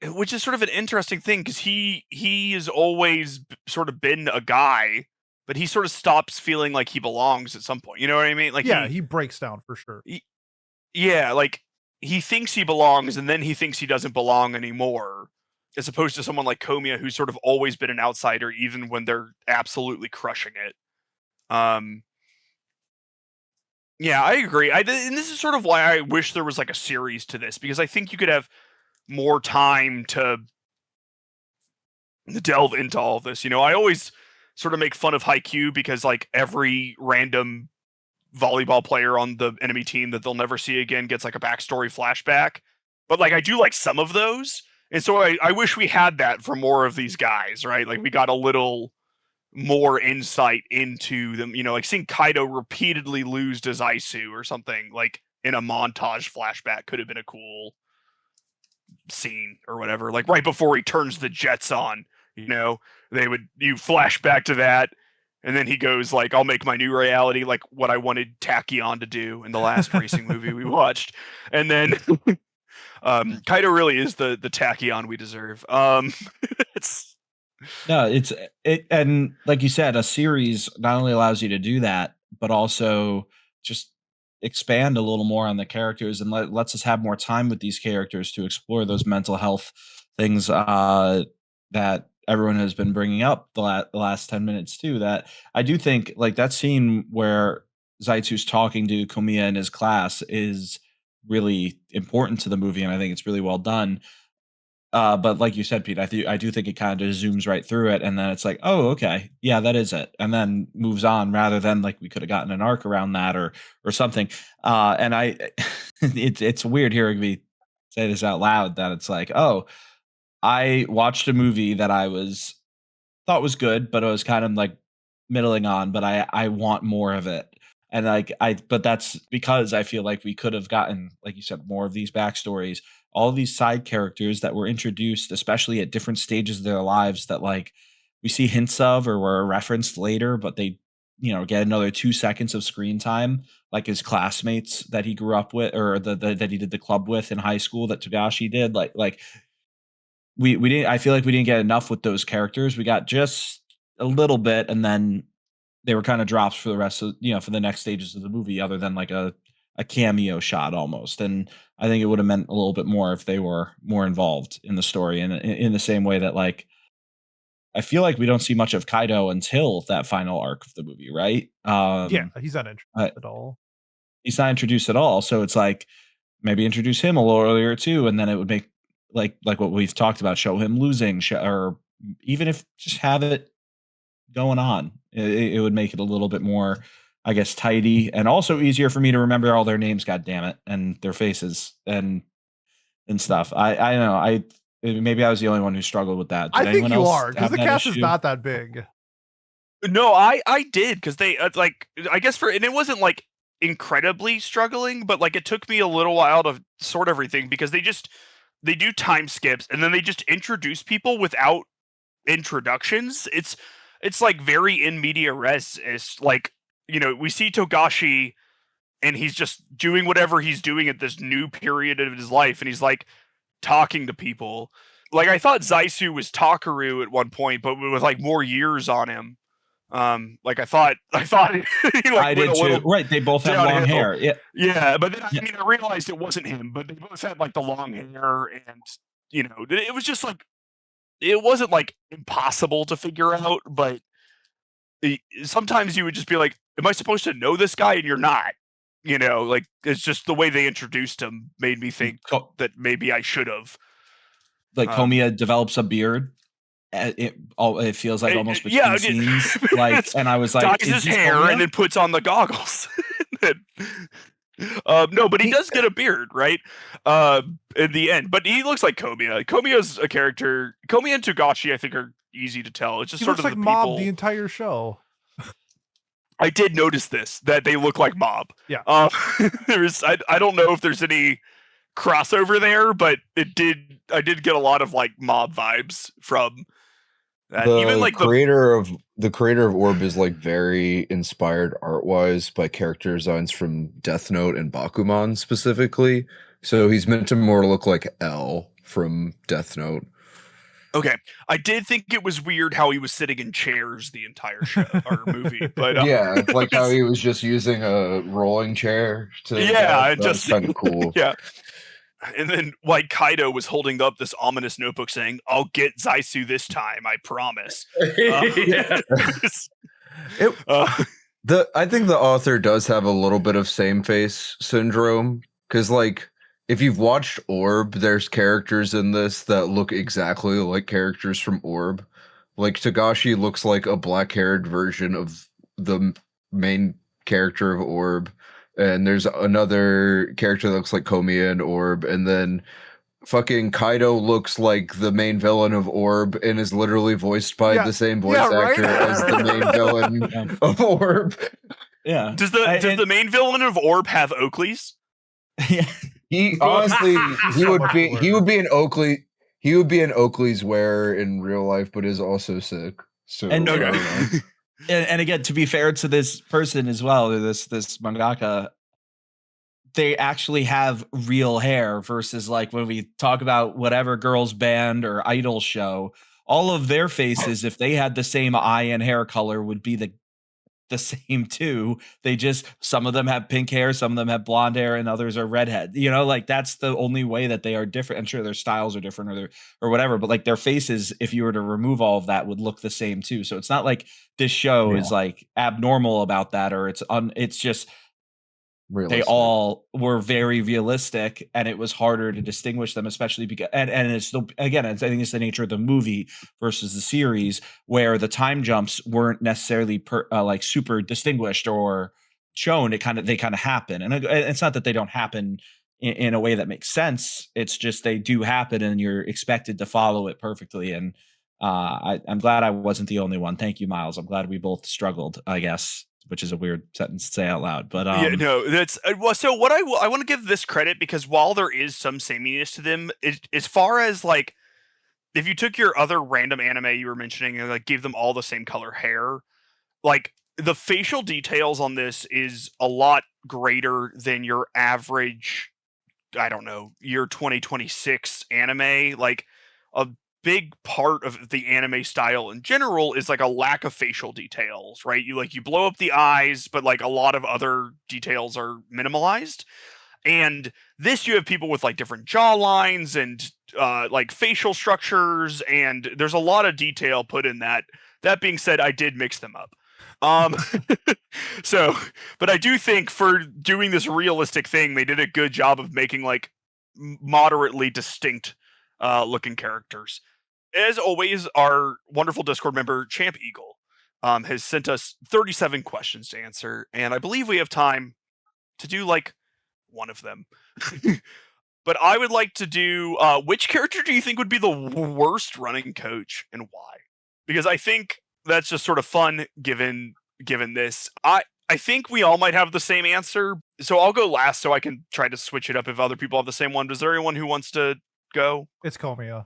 [SPEAKER 5] which is sort of an interesting thing because he has always sort of been a guy, but he sort of stops feeling like he belongs at some point. You know what I mean? Like,
[SPEAKER 1] yeah, he breaks down for sure.
[SPEAKER 5] Yeah, like he thinks he belongs, and then he thinks he doesn't belong anymore. As opposed to someone like Komiya, who's sort of always been an outsider, even when they're absolutely crushing it. Yeah, I agree. And this is sort of why I wish there was like a series to this, because I think you could have more time to delve into all of this. You know, I always sort of make fun of Haikyuu because like every random volleyball player on the enemy team that they'll never see again gets like a backstory flashback. But like I do like some of those. And so I wish we had that for more of these guys, right? Like we got a little more insight into them, you know, like seeing Kaido repeatedly lose to Zaisu or something like in a montage flashback could have been a cool scene or whatever. Like right before he turns the jets on, you know, you flash back to that. And then he goes like, I'll make my new reality like what I wanted Tachyon to do in the last racing movie we watched. And then Kaido really is the Tachyon we deserve.
[SPEAKER 4] And like you said, a series not only allows you to do that, but also just expand a little more on the characters and lets us have more time with these characters to explore those mental health things that everyone has been bringing up the last 10 minutes too. That I do think like that scene where Zaitsu's talking to Komiya in his class is really important to the movie, and I think it's really well done. But like you said, Pete, I do think it kind of just zooms right through it, and then it's like, oh, okay, yeah, that is it, and then moves on rather than like we could have gotten an arc around that or something. And it's weird hearing me say this out loud that it's like, oh, I watched a movie that thought was good, but it was kind of like middling on, but I want more of it. And but that's because I feel like we could have gotten, like you said, more of these backstories, all these side characters that were introduced, especially at different stages of their lives that like we see hints of or were referenced later, but they, you know, get another 2 seconds of screen time, like his classmates that he grew up with or that he did the club with in high school that Togashi did. Like we didn't, I feel like we didn't get enough with those characters. We got just a little bit, and then they were kind of drops for the rest of, you know, for the next stages of the movie, other than like a cameo shot almost. And I think it would have meant a little bit more if they were more involved in the story. And in the same way that like, I feel like we don't see much of Kaido until that final arc of the movie, right?
[SPEAKER 1] Yeah, he's not introduced at all.
[SPEAKER 4] He's not introduced at all. So it's like, maybe introduce him a little earlier too. And then it would make like what we've talked about, show him losing, or even if just have it going on, it would make it a little bit more, I guess, tidy and also easier for me to remember all their names, god damn it, and their faces and stuff. I don't know. Maybe I was the only one who struggled with that.
[SPEAKER 1] Did I think you are, because the cast is not that big.
[SPEAKER 5] No, I did, because they like, I guess and it wasn't like incredibly struggling, but like it took me a little while to sort everything because they do time skips and then they just introduce people without introductions. It's like very in media res. It's like, you know, we see Togashi and he's just doing whatever he's doing at this new period of his life, and he's like talking to people. Like I thought Zaisu was Takaru at one point, but with like more years on him. Like I thought like,
[SPEAKER 4] I did too. Right, they both have long hair.
[SPEAKER 5] Yeah, but then I mean I realized it wasn't him, but they both had like the long hair, and you know, it was just like it wasn't like impossible to figure out, but sometimes you would just be like, am I supposed to know this guy? And you're not, you know, like it's just the way they introduced him made me think that maybe I should have.
[SPEAKER 4] Like Komiya develops a beard. It feels like almost between scenes. Like, and I was like,
[SPEAKER 5] dyes his hair Komiya? And then puts on the goggles. No, but he does get a beard, right? In the end, but he looks like Komiya. Komiya's a character. Komiya and Togashi, I think, are easy to tell. It's just
[SPEAKER 1] he
[SPEAKER 5] sort
[SPEAKER 1] looks
[SPEAKER 5] of
[SPEAKER 1] like Mob the entire show.
[SPEAKER 5] I did notice this, that they look like Mob.
[SPEAKER 1] Yeah.
[SPEAKER 5] I don't know if there's any crossover there, but I did get a lot of like Mob vibes from that. Even like
[SPEAKER 2] the creator of Orb is like very inspired art wise by character designs from Death Note and Bakuman specifically. So he's meant to more look like L from Death Note.
[SPEAKER 5] Okay, I did think it was weird how he was sitting in chairs the entire show or movie, but
[SPEAKER 2] yeah, like how he was just using a rolling chair to.
[SPEAKER 5] Yeah,
[SPEAKER 2] just kind of cool.
[SPEAKER 5] Yeah, and then like Kaido was holding up this ominous notebook saying, "I'll get Zaisu this time, I promise."
[SPEAKER 3] Yeah.
[SPEAKER 2] I think the author does have a little bit of same face syndrome because like. If you've watched Orb, there's characters in this that look exactly like characters from Orb. Like Togashi looks like a black-haired version of the main character of Orb, and there's another character that looks like Komiya in Orb, and then fucking Kaido looks like the main villain of Orb and is literally voiced by the same voice actor as the main villain of Orb.
[SPEAKER 4] Yeah.
[SPEAKER 5] Does the main villain of Orb have Oakley's?
[SPEAKER 4] Yeah.
[SPEAKER 2] He honestly, he would be an Oakley's wearer in real life, but is also sick. So
[SPEAKER 4] and again, to be fair to this person as well, or this mangaka, they actually have real hair versus like when we talk about whatever girls band or idol show, all of their faces, if they had the same eye and hair color, would be the same too. They just, some of them have pink hair, some of them have blonde hair, and others are redhead. You know, like that's the only way that they are different. I'm sure their styles are different or whatever, but like their faces, if you were to remove all of that, would look the same too. So it's not like this show is like abnormal about that, or it's just realistic. They all were very realistic, and it was harder to distinguish them, especially because and it's still, again, I think it's the nature of the movie versus the series, where the time jumps weren't necessarily like super distinguished or shown. They kind of happen, and it's not that they don't happen in a way that makes sense. It's just they do happen, and you're expected to follow it perfectly. And I'm glad I wasn't the only one. Thank you, Miles. I'm glad we both struggled, I guess, which is a weird sentence to say out loud, but
[SPEAKER 5] yeah, no, that's well. So what I want to give this credit, because while there is some sameness to them, as far as like, if you took your other random anime you were mentioning and like gave them all the same color hair, like the facial details on this is a lot greater than your average, I don't know, year 2026 anime. Like a big part of the anime style in general is like a lack of facial details, right? You blow up the eyes, but like a lot of other details are minimalized. And this, you have people with like different jaw lines and like facial structures, and there's a lot of detail put in that. That being said, I did mix them up. So, but I do think for doing this realistic thing, they did a good job of making like moderately distinct looking characters. As always, our wonderful Discord member, ChampEagle, has sent us 37 questions to answer, and I believe we have time to do like one of them. But I would like to do, which character do you think would be the worst running coach and why? Because I think that's just sort of fun given this. I think we all might have the same answer, so I'll go last so I can try to switch it up if other people have the same one. Is there anyone who wants to go?
[SPEAKER 1] It's Komiya.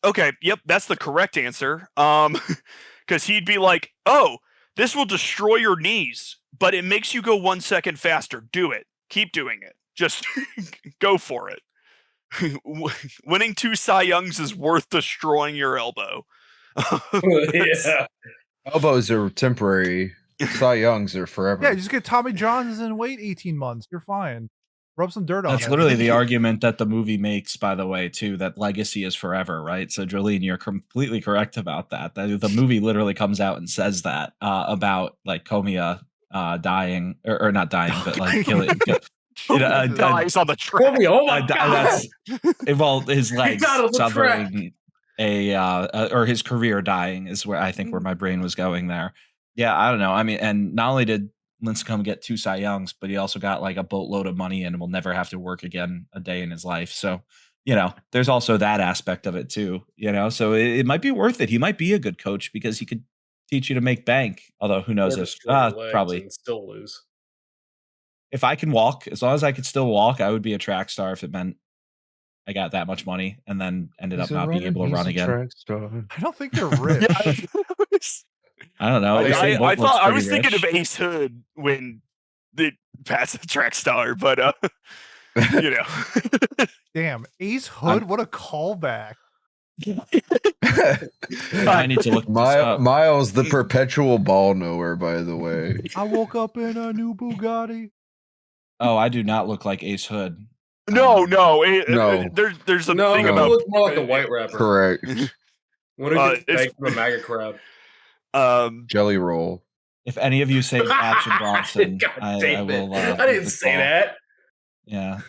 [SPEAKER 5] Okay, yep, that's the correct answer. Because he'd be like, "Oh, this will destroy your knees, but it makes you go 1 second faster. Do it. Keep doing it. Just go for it. Winning 2 Cy Youngs is worth destroying your elbow."
[SPEAKER 3] Yeah.
[SPEAKER 2] Elbows are temporary. Cy Youngs are forever.
[SPEAKER 1] Yeah, just get Tommy Johns and wait 18 months. You're fine. Rub some dirt on it.
[SPEAKER 4] That's literally the argument that the movie makes, by the way, too, that legacy is forever, right? So, Jolene, you're completely correct about that. The movie literally comes out and says that about like Komiya dying, or not dying, but like killing.
[SPEAKER 5] Dies on the track.
[SPEAKER 3] Oh my God.
[SPEAKER 4] Well, his legs suffering or his career dying is where I think where my brain was going there. Yeah, I don't know. I mean, and not only did Lincecum get 2 Cy Youngs, but he also got like a boatload of money and will never have to work again a day in his life. So, you know, there's also that aspect of it too, you know, so it might be worth it. He might be a good coach because he could teach you to make bank. Although who knows
[SPEAKER 3] Or
[SPEAKER 4] if
[SPEAKER 3] destroy your legs
[SPEAKER 4] probably
[SPEAKER 3] and still lose.
[SPEAKER 4] if I can walk, as long as I could still walk, I would be a track star if it meant I got that much money and then ended up not being able to run again.
[SPEAKER 1] I don't think they're rich.
[SPEAKER 4] I don't know.
[SPEAKER 5] I was thinking of Ace Hood when they passed the track star, but you know.
[SPEAKER 1] Damn, Ace Hood, what a callback.
[SPEAKER 4] I need to look this up.
[SPEAKER 2] Miles, the perpetual ball knower, by the way.
[SPEAKER 1] I woke up in a new Bugatti.
[SPEAKER 4] Oh, I do not look like Ace Hood.
[SPEAKER 5] No. There's a
[SPEAKER 3] No,
[SPEAKER 5] thing
[SPEAKER 3] you
[SPEAKER 5] about
[SPEAKER 3] look more like a white rapper.
[SPEAKER 2] Correct.
[SPEAKER 3] What a good from a MAGA crowd.
[SPEAKER 2] Jelly roll.
[SPEAKER 4] If any of you say Action Bronson, I will.
[SPEAKER 3] I didn't say that.
[SPEAKER 4] Yeah.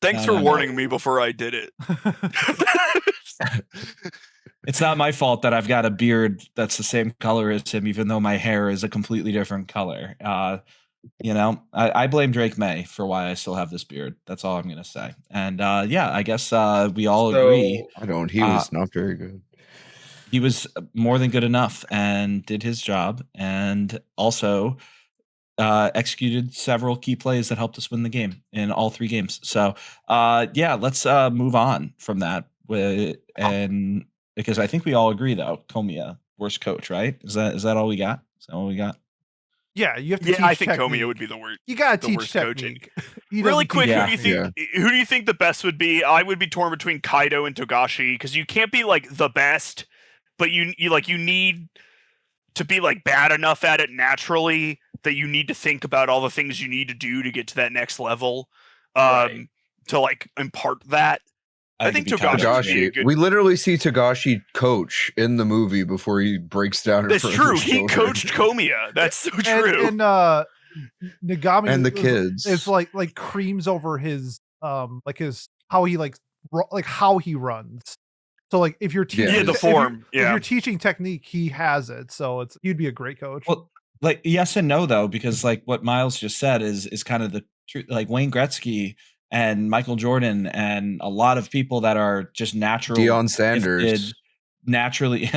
[SPEAKER 5] Thanks for warning me before I did it.
[SPEAKER 4] It's not my fault that I've got a beard that's the same color as him, even though my hair is a completely different color. You know, I blame Drake May for why I still have this beard. That's all I'm going to say. And yeah, I guess we all agree.
[SPEAKER 2] I don't. He was not very good.
[SPEAKER 4] He was more than good enough and did his job, and also executed several key plays that helped us win the game in all 3 games. So yeah, let's move on from that. And because I think we all agree, though, Komiya, worst coach, right? Is that all we got? Is that all we got?
[SPEAKER 1] Yeah, you have to teach
[SPEAKER 5] I think
[SPEAKER 1] technique.
[SPEAKER 5] Komiya would be the worst.
[SPEAKER 1] You gotta teach
[SPEAKER 5] worst
[SPEAKER 1] technique.
[SPEAKER 5] Really quick, who do you think the best would be? I would be torn between Kaido and Togashi, because you can't be like the best, but you need to be like bad enough at it naturally that you need to think about all the things you need to do to get to that next level, to like impart that. I think Togashi.
[SPEAKER 2] We literally see Togashi coach in the movie before he breaks down.
[SPEAKER 5] That's true. He coached Komiya. That's so true.
[SPEAKER 1] And Nagami
[SPEAKER 2] and the kids.
[SPEAKER 1] It's like creams over his like his how he how he runs. So like if you're teaching
[SPEAKER 5] the form,
[SPEAKER 1] if you're teaching technique, he has it. So you'd be a great coach.
[SPEAKER 4] Well, like yes and no though, because like what Miles just said is kind of the truth. Like Wayne Gretzky and Michael Jordan and a lot of people that are just natural.
[SPEAKER 2] Deion Sanders.
[SPEAKER 4] Naturally,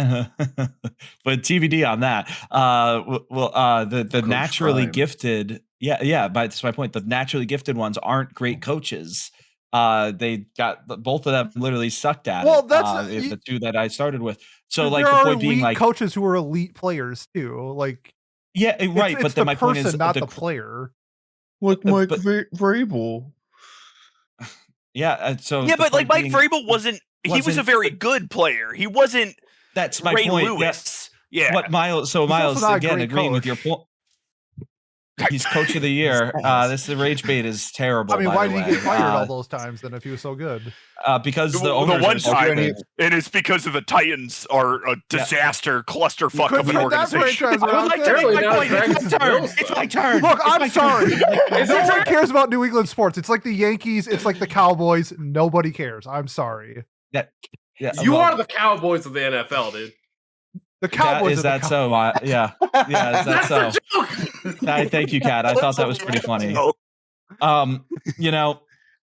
[SPEAKER 4] but TBD on that. The naturally gifted, but that's my point. The naturally gifted ones aren't great coaches. They got both of them literally sucked at it.
[SPEAKER 1] Well, that's
[SPEAKER 4] the 2 that I started with. So like
[SPEAKER 1] there
[SPEAKER 4] the
[SPEAKER 1] are
[SPEAKER 4] point being like
[SPEAKER 1] coaches who are elite players too. Like
[SPEAKER 4] right, but then my point is
[SPEAKER 1] not the player.
[SPEAKER 2] Like Mike Vrabel.
[SPEAKER 4] Yeah, so
[SPEAKER 5] but like Mike Vrabel wasn't. He was a very good player. He wasn't.
[SPEAKER 4] That's my
[SPEAKER 5] Ray
[SPEAKER 4] point.
[SPEAKER 5] Lewis.
[SPEAKER 4] Yeah. What Miles? So Miles again agreeing with your point. He's coach of the year. This rage bait is terrible.
[SPEAKER 1] I mean, why did he get fired all those times then if he was so good?
[SPEAKER 4] Because the
[SPEAKER 5] one time, and it's because of the Titans are a disaster clusterfuck of an organization.
[SPEAKER 4] I would like to make my point. It's my turn.
[SPEAKER 1] Look, I'm sorry. No one cares about New England sports. It's like the Yankees. It's like the Cowboys. Nobody cares. I'm sorry.
[SPEAKER 3] You are the Cowboys of the NFL, dude.
[SPEAKER 1] The Cowboys.
[SPEAKER 4] Is that so? Yeah. Is that so? Thank you, Kat. I thought that was pretty funny. You know,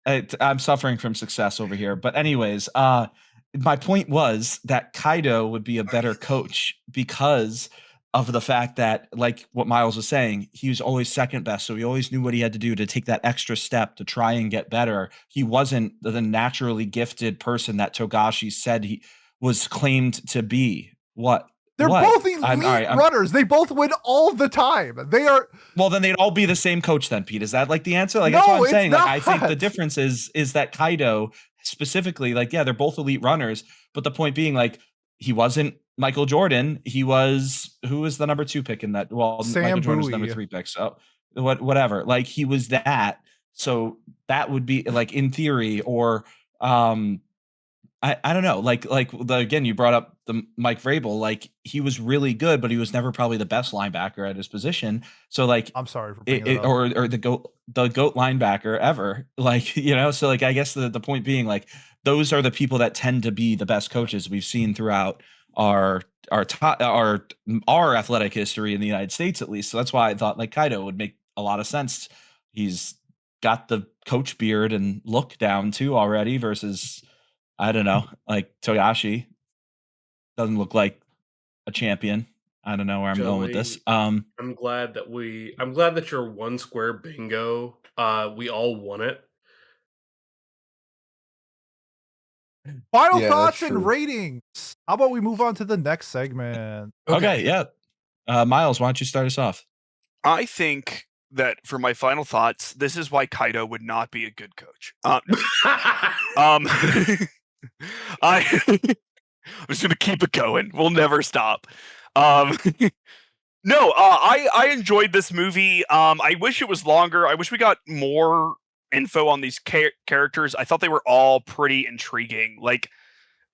[SPEAKER 4] I'm suffering from success over here. But anyways, my point was that Kaido would be a better coach because of the fact that, like what Miles was saying, he was always second best. So he always knew what he had to do to take that extra step to try and get better. He wasn't the naturally gifted person that Togashi said he was claimed to be. What?
[SPEAKER 1] They're both elite runners. They both win all the time. They are.
[SPEAKER 4] Well, then they'd all be the same coach then, Pete. Is that like the answer? Like
[SPEAKER 1] no,
[SPEAKER 4] that's what I'm saying.
[SPEAKER 1] Not.
[SPEAKER 4] Like, I think the difference is that Kaido specifically, like, yeah, they're both elite runners. But the point being, like, he wasn't Michael Jordan. He was, who was the number 2 pick in that? Well,
[SPEAKER 1] Sam
[SPEAKER 4] Michael Jordan was
[SPEAKER 1] Bowie.
[SPEAKER 4] number 3 pick. So whatever. Like he was that. So that would be like in theory, or I don't know. Again, you brought up the Mike Vrabel. Like he was really good, but he was never probably the best linebacker at his position. So like,
[SPEAKER 1] I'm sorry for bringing it up.
[SPEAKER 4] or the goat linebacker ever. Like, you know, so like, I guess the point being like, those are the people that tend to be the best coaches we've seen throughout our athletic history in the United States, at least. So that's why I thought like Kaido would make a lot of sense. He's got the coach beard and look down too already versus, I don't know, like Togashi doesn't look like a champion. I don't know where I'm going with this.
[SPEAKER 3] I'm glad that your one square bingo, we all won it.
[SPEAKER 1] Final
[SPEAKER 2] Yeah,
[SPEAKER 1] thoughts
[SPEAKER 2] that's
[SPEAKER 1] and
[SPEAKER 2] true.
[SPEAKER 1] ratings. How about we move on to the next segment?
[SPEAKER 4] Okay, yeah. Miles, why don't you start us off?
[SPEAKER 5] I think that for my final thoughts, this is why Kaido would not be a good coach. I'm just gonna keep it going. We'll never stop. No, I enjoyed this movie. I wish it was longer. I wish we got more info on these characters. I thought they were all pretty intriguing. Like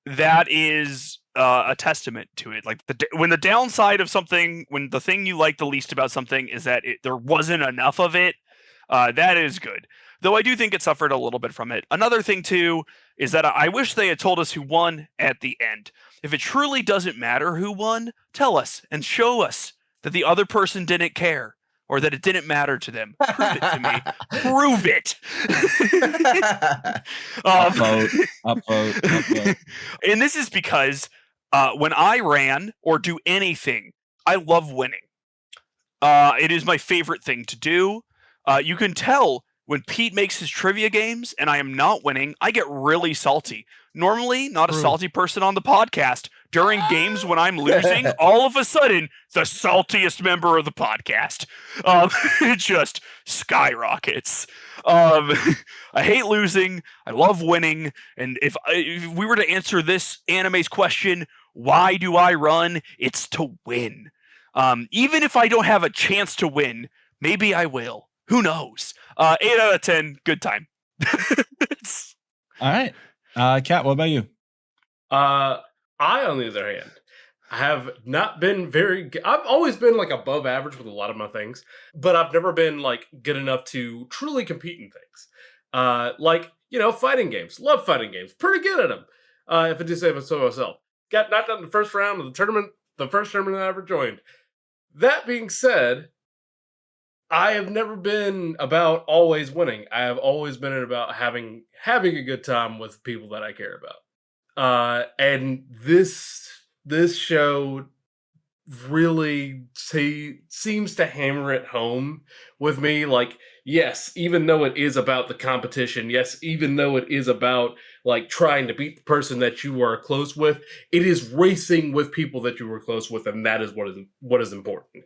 [SPEAKER 5] that is a testament to it. Like when the downside of something, when the thing you like the least about something is that there wasn't enough of it, that is good. Though I do think it suffered a little bit from it. Another thing too is that I wish they had told us who won at the end. If it truly doesn't matter who won, tell us and show us that the other person didn't care or that it didn't matter to them. Prove it to me. Prove it.
[SPEAKER 4] Upvote.
[SPEAKER 5] And this is because when I ran or do anything, I love winning. It is my favorite thing to do. You can tell when Pete makes his trivia games and I am not winning, I get really salty. Normally, not a salty person on the podcast. During games when I'm losing, all of a sudden, the saltiest member of the podcast. It just skyrockets. I hate losing. I love winning. And if we were to answer this anime's question, why do I run? It's to win. Even if I don't have a chance to win, maybe I will. Who knows? 8 out of 10, good time.
[SPEAKER 4] All right. Kat, what about you?
[SPEAKER 3] I, on the other hand, have not been I've always been like above average with a lot of my things, but I've never been like good enough to truly compete in things. Like, fighting games. Love fighting games. Pretty good at them. If I do say so myself. Got knocked out in the first round of the first tournament I ever joined. That being said, I have never been about always winning. I have always been about having a good time with people that I care about. And this show really seems to hammer it home with me. Like, yes, even though it is about the competition, yes, even though it is about like trying to beat the person that you are close with, it is racing with people that you were close with, and that is what is important.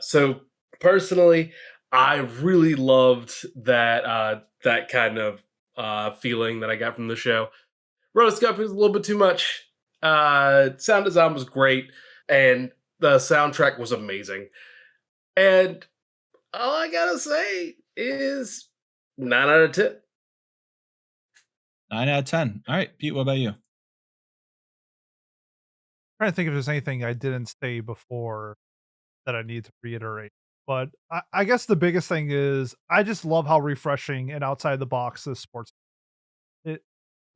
[SPEAKER 3] So personally, I really loved that kind of feeling that I got from the show. Rotoscoping was a little bit too much. Sound design was great, and the soundtrack was amazing. And all I gotta say is 9 out of 10.
[SPEAKER 4] 9 out of 10. All right, Pete, what about you?
[SPEAKER 1] I'm trying to think if there's anything I didn't say before that I need to reiterate. But I guess the biggest thing is I just love how refreshing and outside the box this sports.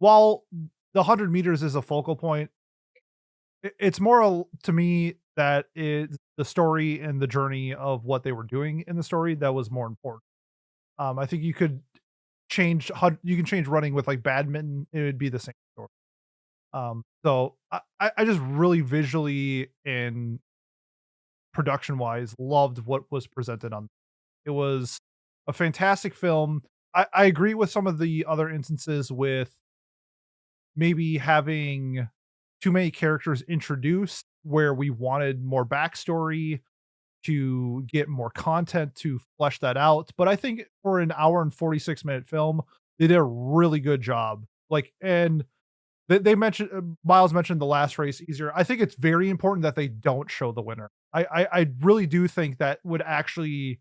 [SPEAKER 1] While the 100 meters is a focal point, it's more to me that is the story and the journey of what they were doing in the story that was more important. I think you can change running with like badminton, it would be the same story. So I just really visually and production wise loved what was presented on. It was a fantastic film. I agree with some of the other instances with maybe having too many characters introduced where we wanted more backstory to get more content to flesh that out. But I think for an hour and 46-minute film, they did a really good job. Like, and they mentioned Miles mentioned the last race easier. I think it's very important that they don't show the winner. I really do think that would actually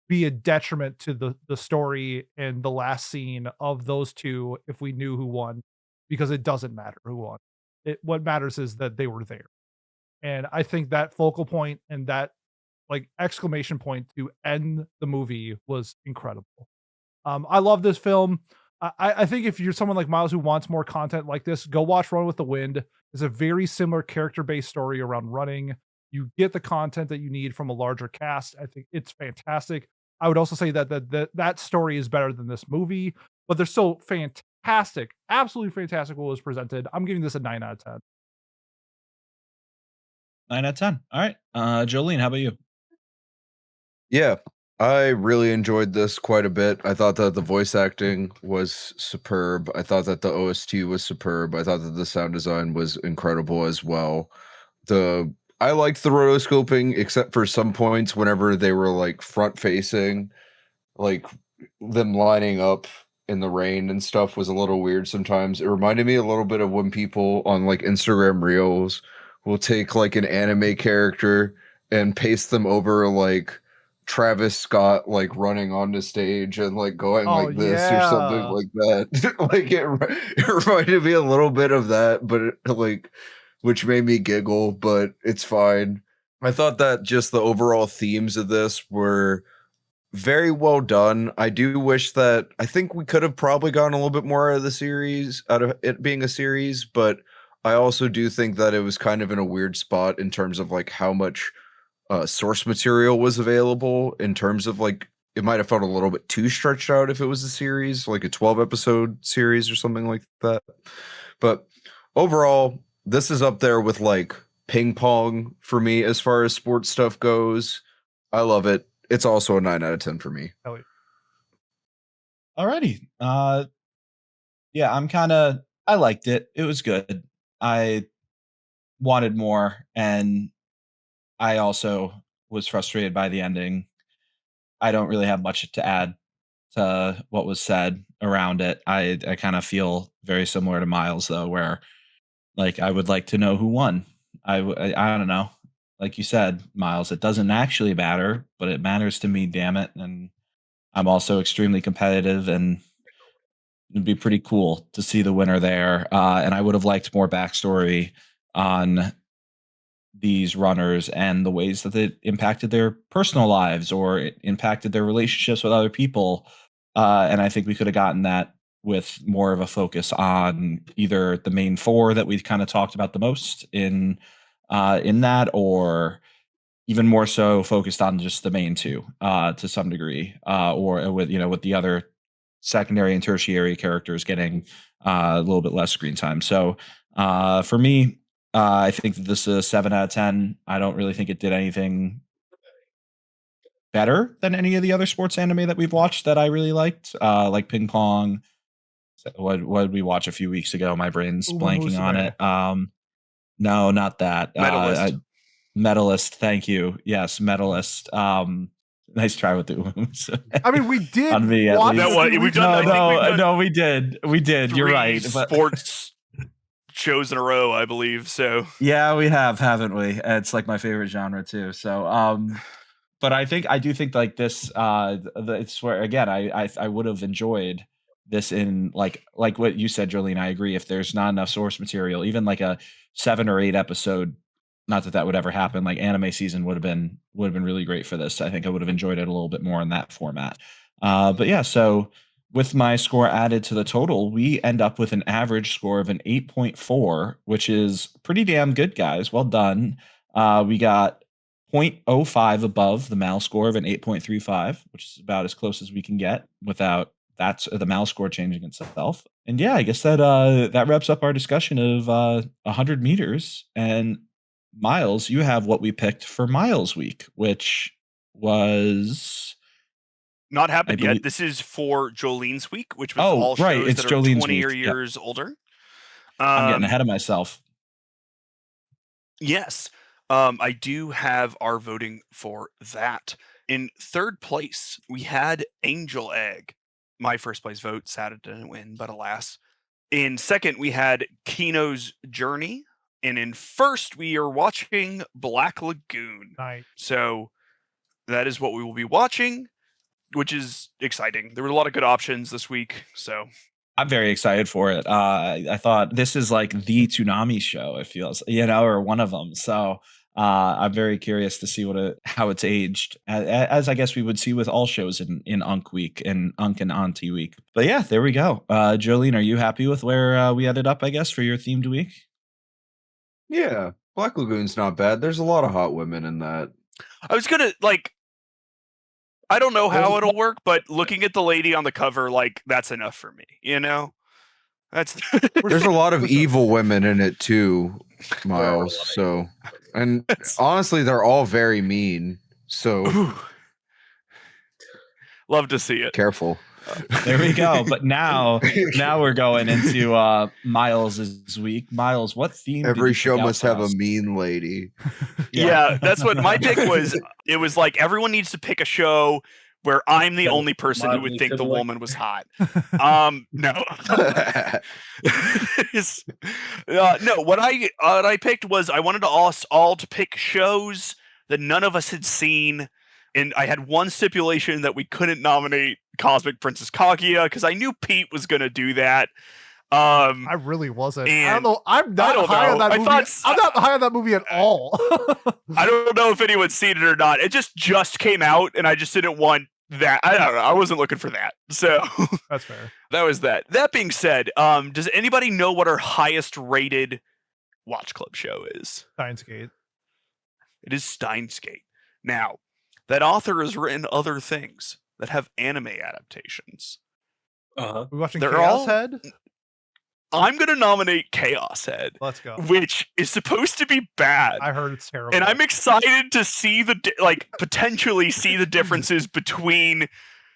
[SPEAKER 1] be a detriment to the story and the last scene of those two if we knew who won, because it doesn't matter who won. What matters is that they were there. And I think that focal point and that like exclamation point to end the movie was incredible. I love this film. I think if you're someone like Miles who wants more content like this, go watch Run with the Wind. It's a very similar character-based story around running. You get the content that you need from a larger cast. I think it's fantastic. I would also say that story is better than this movie, but they're still fantastic, absolutely fantastic what was presented. I'm giving this a 9 out of 10.
[SPEAKER 4] 9 out of 10. All right. Jolene, how about you?
[SPEAKER 2] Yeah, I really enjoyed this quite a bit. I thought that the voice acting was superb. I thought that the OST was superb. I thought that the sound design was incredible as well. I liked the rotoscoping, except for some points whenever they were like front facing, like them lining up in the rain and stuff was a little weird sometimes. It reminded me a little bit of when people on like Instagram Reels will take like an anime character and paste them over like Travis Scott like running on the stage and like going like this or something like that. Like it reminded me a little bit of that, but like which made me giggle, but it's fine. I thought that just the overall themes of this were very well done. I do wish that I think we could have probably gotten a little bit more out of the series, out of it being a series, but I also do think that it was kind of in a weird spot in terms of like how much source material was available in terms of like it might have felt a little bit too stretched out if it was a series, like a 12 episode series or something like that. But overall, this is up there with like ping pong for me as far as sports stuff goes. I love it. It's also a 9 out of 10 for me.
[SPEAKER 4] Alrighty. Yeah, I liked it. It was good. I wanted more, and I also was frustrated by the ending. I don't really have much to add to what was said around it. I kind of feel very similar to Miles though, where like I would like to know who won. I don't know. Like you said, Miles, it doesn't actually matter, but it matters to me, damn it. And I'm also extremely competitive, and it'd be pretty cool to see the winner there. And I would have liked more backstory on these runners and the ways that it impacted their personal lives or it impacted their relationships with other people. And I think we could have gotten that with more of a focus on either the main four that we've kind of talked about the most in that, or even more so focused on just the main two to some degree, or with with the other secondary and tertiary characters getting a little bit less screen time. So for me, I think that this is a 7 out of 10. I don't really think it did anything better than any of the other sports anime that we've watched that I really liked, like ping pong. What did we watch a few weeks ago? My brain's blanking on it. No, not that.
[SPEAKER 5] Medalist.
[SPEAKER 4] Medalist. Thank you. Yes, medalist. Nice try with the.
[SPEAKER 1] I mean, we did
[SPEAKER 4] on me,
[SPEAKER 1] watch
[SPEAKER 4] it.
[SPEAKER 5] We've done.
[SPEAKER 4] No, we did. We did. You're right. But
[SPEAKER 5] sports shows in a row, I believe. So
[SPEAKER 4] yeah, we have, haven't we? It's like my favorite genre too. So, but I do think like this. It's where again, I would have enjoyed this in like what you said, Jolene. I agree. If there's not enough source material, even like a 7 or 8 episode, not that would ever happen, like anime season would have been really great for this. I think I would have enjoyed it a little bit more in that format. But yeah, so with my score added to the total, we end up with an average score of an 8.4, which is pretty damn good, guys. Well done. We got 0.05 above the Mal score of an 8.35, which is about as close as we can get without the Mal score changing itself. And yeah, I guess that wraps up our discussion of 100 meters. And Miles, you have what we picked for Miles Week, which was
[SPEAKER 5] not happened yet. This is for Jolene's week, which was all shows that are
[SPEAKER 4] Jolene's
[SPEAKER 5] 20
[SPEAKER 4] week.
[SPEAKER 5] years older.
[SPEAKER 4] I'm getting ahead of myself.
[SPEAKER 5] Yes. I do have our voting for that. In third place, we had Angel Egg. My first place vote. Sad it didn't win, but alas. In second, we had Kino's Journey. And in first, we are watching Black Lagoon.
[SPEAKER 1] Nice.
[SPEAKER 5] So that is what we will be watching, which is exciting. There were a lot of good options this week. So
[SPEAKER 4] I'm very excited for it. I thought this is like the Toonami show, it feels, or one of them. So I'm very curious to see how it's aged, as I guess we would see with all shows in Unk Week and Unk and Auntie Week. But yeah, there we go. Jolene, are you happy with where we ended up, I guess, for your themed week?
[SPEAKER 2] Yeah, Black Lagoon's not bad. There's a lot of hot women in that.
[SPEAKER 5] I was gonna I don't know how it'll work, but looking at the lady on the cover, that's enough for me. That's
[SPEAKER 2] There's a lot of evil women in it too, Miles. So, and honestly, they're all very mean. So,
[SPEAKER 5] love to see it.
[SPEAKER 2] Careful.
[SPEAKER 4] There we go. But now we're going into Miles's week. Miles, what theme?
[SPEAKER 2] Every
[SPEAKER 4] did you
[SPEAKER 2] show
[SPEAKER 4] pick out
[SPEAKER 2] must
[SPEAKER 4] for
[SPEAKER 2] have
[SPEAKER 4] us?
[SPEAKER 2] a mean lady.
[SPEAKER 5] Yeah, that's what my pick was. It was like everyone needs to pick a show where I'm the only person who would think the woman was hot. No. No, what I picked was I wanted us all to pick shows that none of us had seen, and I had one stipulation that we couldn't nominate Cosmic Princess Kaguya because I knew Pete was going to do that.
[SPEAKER 1] I really wasn't. I don't know. I'm not
[SPEAKER 5] don't
[SPEAKER 1] high on
[SPEAKER 5] know.
[SPEAKER 1] that movie. I'm not high on that movie at all.
[SPEAKER 5] I don't know if anyone's seen it or not. It just came out, and I just didn't want that. I don't know. I wasn't looking for that. So
[SPEAKER 1] that's fair.
[SPEAKER 5] That was that. That being said, does anybody know what our highest rated Watch Club show is?
[SPEAKER 1] Steins Gate.
[SPEAKER 5] It is Steins Gate. Now, that author has written other things that have anime adaptations.
[SPEAKER 1] We're watching
[SPEAKER 5] They're
[SPEAKER 1] Chaos
[SPEAKER 5] all-
[SPEAKER 1] Head.
[SPEAKER 5] I'm going to nominate Chaos Head.
[SPEAKER 1] Let's go.
[SPEAKER 5] Which is supposed to be bad.
[SPEAKER 1] I heard it's terrible.
[SPEAKER 5] And I'm excited to see potentially see the differences between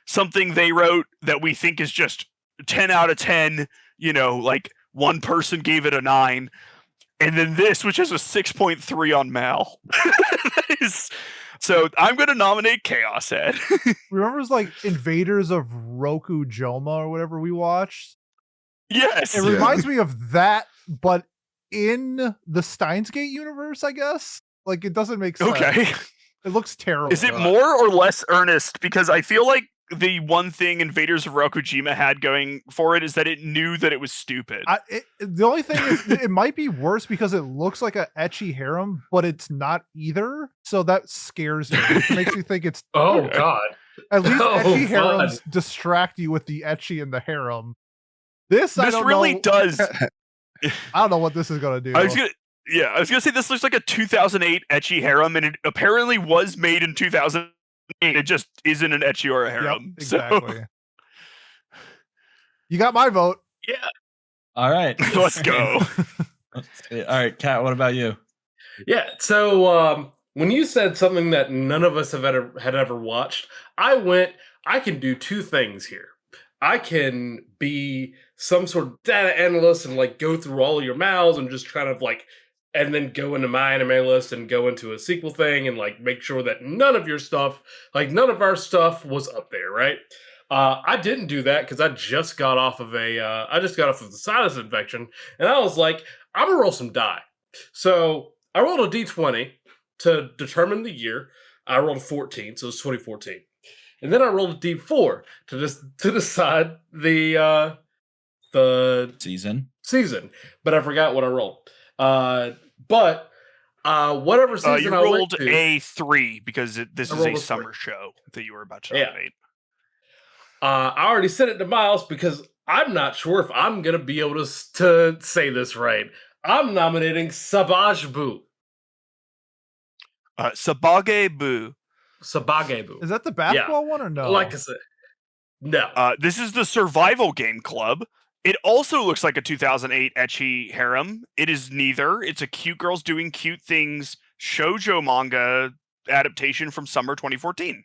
[SPEAKER 5] something they wrote that we think is just 10 out of 10, like one person gave it a 9, and then this, which is a 6.3 on Mal. So I'm going to nominate Chaos Head.
[SPEAKER 1] Remember, it was like Invaders of Roku Joma or whatever we watched?
[SPEAKER 5] Yes.
[SPEAKER 1] It reminds me of that, but in the Steins Gate universe, I guess. Like, it doesn't make sense.
[SPEAKER 5] Okay.
[SPEAKER 1] It looks terrible.
[SPEAKER 5] Is it more or less earnest? Because I feel like the one thing Invaders of Rokujima had going for it is that it knew that it was stupid.
[SPEAKER 1] The only thing is, it might be worse because it looks like an ecchi harem, but it's not either. So that scares me. It makes me think it's.
[SPEAKER 3] Oh, God.
[SPEAKER 1] At least ecchi
[SPEAKER 3] God.
[SPEAKER 1] harems distract you with the ecchi and the harem. This
[SPEAKER 5] really does.
[SPEAKER 1] I don't know what this is going to do.
[SPEAKER 5] I was gonna say this looks like a 2008 ecchi harem, and it apparently was made in 2008. It just isn't an ecchi or a harem.
[SPEAKER 1] Yep, exactly.
[SPEAKER 5] So.
[SPEAKER 1] You got my vote.
[SPEAKER 5] Yeah.
[SPEAKER 4] All right.
[SPEAKER 5] Let's go.
[SPEAKER 4] All right, Kat, what about you?
[SPEAKER 3] Yeah. So when you said something that none of us had ever watched, I can do two things here. I can be some sort of data analyst and go through all of your mouths and just kind of and then go into my anime list and go into a sequel thing and make sure that none of your stuff, none of our stuff was up there, right? I didn't do that because I just got off of the sinus infection, and I was like, I'm gonna roll some die. So I rolled a d20 to determine the year. I rolled a 14, so it's 2014. And then I rolled a d4 to decide the season. But I forgot what I rolled. But whatever season
[SPEAKER 5] you
[SPEAKER 3] I
[SPEAKER 5] rolled
[SPEAKER 3] went to,
[SPEAKER 5] a 3 because this is a summer
[SPEAKER 3] 3.
[SPEAKER 5] show that you were about to nominate.
[SPEAKER 3] I already sent it to Miles because I'm not sure if I'm gonna be able to say this right. I'm nominating Sabagebu.
[SPEAKER 5] Sabagebu.
[SPEAKER 3] Sabagebu.
[SPEAKER 1] Is that the basketball one or no?
[SPEAKER 3] Like I said, no.
[SPEAKER 5] This is the Survival Game Club. It also looks like a 2008 ecchi harem. It is neither. It's a cute girls doing cute things shoujo manga adaptation from summer 2014.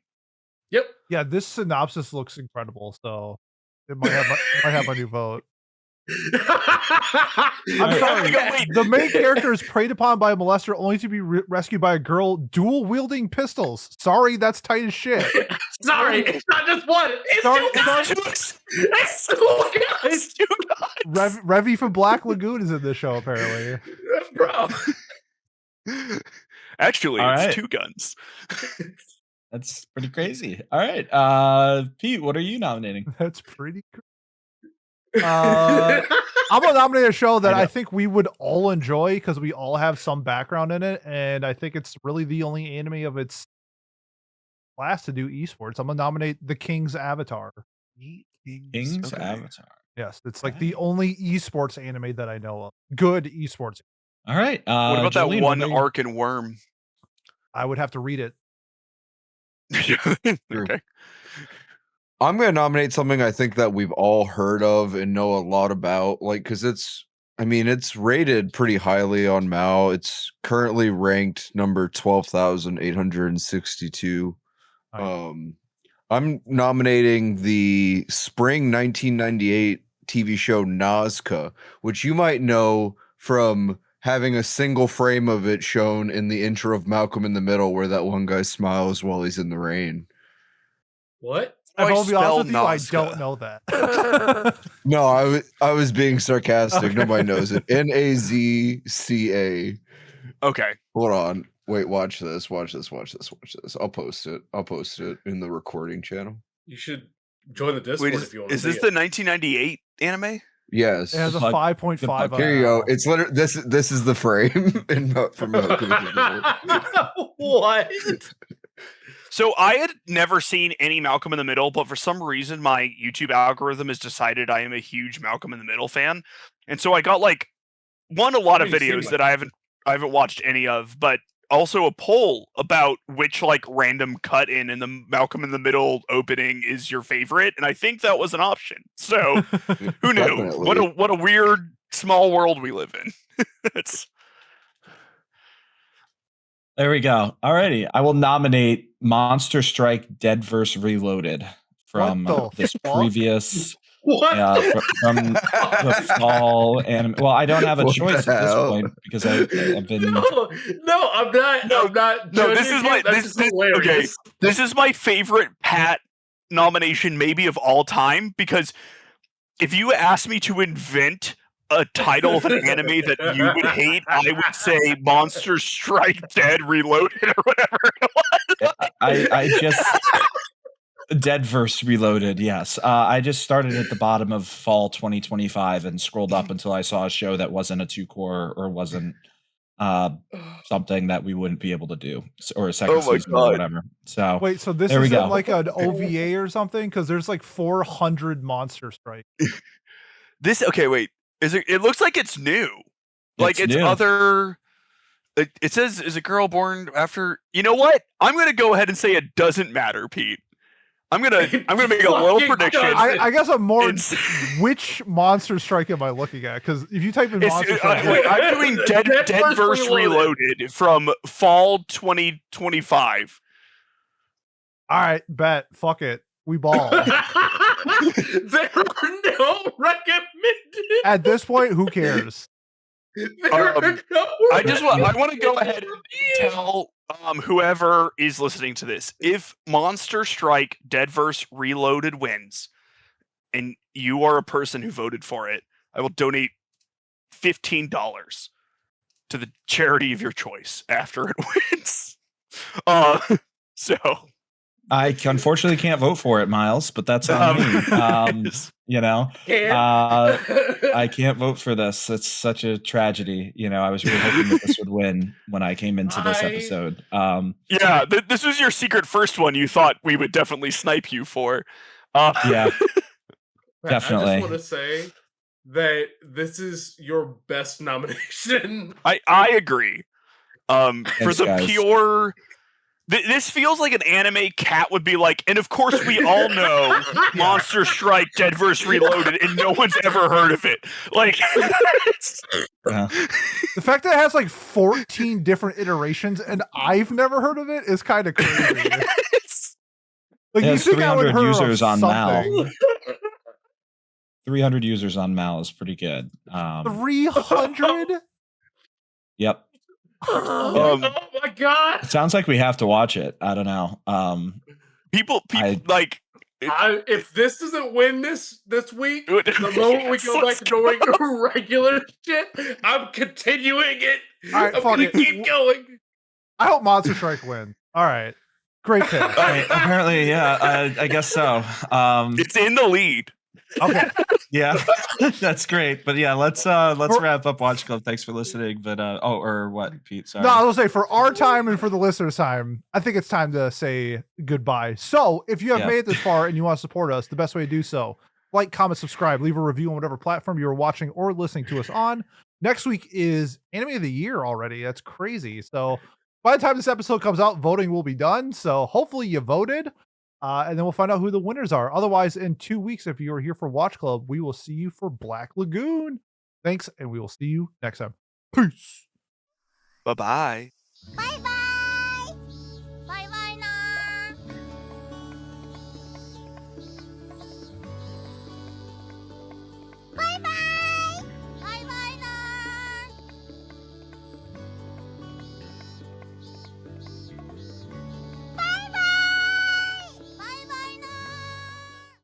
[SPEAKER 3] Yep.
[SPEAKER 1] Yeah, this synopsis looks incredible, so it might have my new vote. I'm sorry. The main character is preyed upon by a molester only to be rescued by a girl dual-wielding pistols. Sorry, that's tight as shit.
[SPEAKER 3] Sorry, it's not just one. It's two guys.
[SPEAKER 1] Revy from Black Lagoon is in this show, apparently.
[SPEAKER 3] Bro.
[SPEAKER 5] Actually,
[SPEAKER 4] All
[SPEAKER 5] it's
[SPEAKER 4] right.
[SPEAKER 5] 2 guns.
[SPEAKER 4] That's pretty crazy. All right. Pete, what are you nominating?
[SPEAKER 1] That's pretty cool. I'm gonna nominate a show that I think we would all enjoy because we all have some background in it, and I think it's really the only anime of its class to do esports. I'm gonna nominate The King's Avatar.
[SPEAKER 4] King's Avatar.
[SPEAKER 1] Yes, it's the only esports anime that I know of. Good esports.
[SPEAKER 4] All right.
[SPEAKER 5] What about
[SPEAKER 4] Jolene,
[SPEAKER 5] that one
[SPEAKER 4] what about you?
[SPEAKER 5] Ark and Worm?
[SPEAKER 1] I would have to read it.
[SPEAKER 5] Okay.
[SPEAKER 2] I'm going to nominate something I think that we've all heard of and know a lot about, like, because it's rated pretty highly on Mal. It's currently ranked number 12,862. I'm nominating the spring 1998 TV show Nazca, which you might know from having a single frame of it shown in the intro of Malcolm in the Middle, where that one guy smiles while he's in the rain.
[SPEAKER 3] What?
[SPEAKER 1] If I'll be honest with you, I
[SPEAKER 5] Nazca?
[SPEAKER 1] don't know that.
[SPEAKER 2] No, I was being sarcastic. Okay. Nobody knows it. Nazca.
[SPEAKER 5] Okay.
[SPEAKER 2] Hold on. Wait, watch this. Watch this. I'll post it in the recording channel.
[SPEAKER 3] You should join the Discord if you want to.
[SPEAKER 5] Is this the 1998 anime?
[SPEAKER 2] Yes.
[SPEAKER 1] It has a 5.5.
[SPEAKER 2] Here you go. It's literally this is the frame from
[SPEAKER 3] What?
[SPEAKER 5] So I had never seen any Malcolm in the Middle, but for some reason my YouTube algorithm has decided I am a huge Malcolm in the Middle fan, and so I got a lot of videos that I haven't watched any of, but also a poll about which random cut in the Malcolm in the Middle opening is your favorite, and I think that was an option. So who knew?
[SPEAKER 2] Definitely.
[SPEAKER 5] What a weird small world we live in.
[SPEAKER 4] There we go. Alrighty. I will nominate Monster Strike Dead vs. Reloaded from this previous from the fall anime. Well, I don't have a choice at this point because I've been
[SPEAKER 3] No, I'm not.
[SPEAKER 5] No, this is okay. This is my favorite Pat nomination maybe of all time, because if you asked me to invent a title of an anime that you would hate, I would say Monster Strike Dead Reloaded or whatever it was.
[SPEAKER 4] I just Dead vs. Reloaded, yes. I just started at the bottom of fall 2025 and scrolled up until I saw a show that wasn't a 2-core or wasn't something that we wouldn't be able to do, or a second season or whatever. So
[SPEAKER 1] wait, so this isn't like an OVA or something? Because there's 400 Monster Strike.
[SPEAKER 5] Wait. It looks like it's new. It's
[SPEAKER 4] new.
[SPEAKER 5] Other. It says, is a girl born after. You know what? I'm going to go ahead and say it doesn't matter, Pete. I'm gonna make a little prediction.
[SPEAKER 1] I guess I'm more. Which Monster Strike am I looking at? Because if you type in Monster Strike,
[SPEAKER 5] I'm doing Dead vs. Reloaded from fall 2025.
[SPEAKER 1] All right, bet. Fuck it. We ball.
[SPEAKER 3] There are no recommended.
[SPEAKER 1] At this point, who cares?
[SPEAKER 5] I want to go ahead and tell whoever is listening to this, if Monster Strike Dead vs. Reloaded wins, and you are a person who voted for it, I will donate $15 to the charity of your choice after it wins. So
[SPEAKER 4] I unfortunately can't vote for it, Miles, but that's on me. I can't vote for this. It's such a tragedy. I was really hoping that this would win when I came into this episode.
[SPEAKER 5] This was your secret first one you thought we would definitely snipe you for.
[SPEAKER 4] Yeah, definitely.
[SPEAKER 3] I just want to say that this is your best nomination.
[SPEAKER 5] I agree.
[SPEAKER 4] Thanks,
[SPEAKER 5] for the
[SPEAKER 4] guys.
[SPEAKER 5] pure... This feels like an anime cat would be like, and of course we all know Monster Strike Dead vs. Reloaded, and no one's ever heard of it.
[SPEAKER 1] The fact that it has 14 different iterations and I've never heard of it is kind of crazy.
[SPEAKER 4] It has 300 users on Mal.
[SPEAKER 1] something.
[SPEAKER 4] 300 users on Mal is pretty good.
[SPEAKER 1] 300?
[SPEAKER 4] Yep.
[SPEAKER 3] Oh my god!
[SPEAKER 4] It sounds like we have to watch it. I don't know.
[SPEAKER 5] People
[SPEAKER 3] if this doesn't win this week, the moment we go back to going regular shit, I'm continuing it.
[SPEAKER 1] All right,
[SPEAKER 3] I'm gonna keep going.
[SPEAKER 1] I hope Monster Strike wins. All right, great pick.
[SPEAKER 4] Apparently, yeah. I guess so.
[SPEAKER 5] It's in the lead.
[SPEAKER 1] Okay.
[SPEAKER 4] Yeah, that's great. But yeah, let's wrap up Watch Club. Thanks for listening. But or what, Pete? Sorry.
[SPEAKER 1] No, I was gonna say, for our time and for the listeners' time, I think it's time to say goodbye. So if you have made it this far and you want to support us, the best way to do so: like, comment, subscribe, leave a review on whatever platform you're watching or listening to us on. Next week is Anime of the Year already. That's crazy. So by the time this episode comes out, voting will be done. So hopefully you voted. And then we'll find out who the winners are. Otherwise, in 2 weeks, if you are here for Watch Club, we will see you for Black Lagoon. Thanks, and we will see you next time. Peace.
[SPEAKER 5] Bye-bye.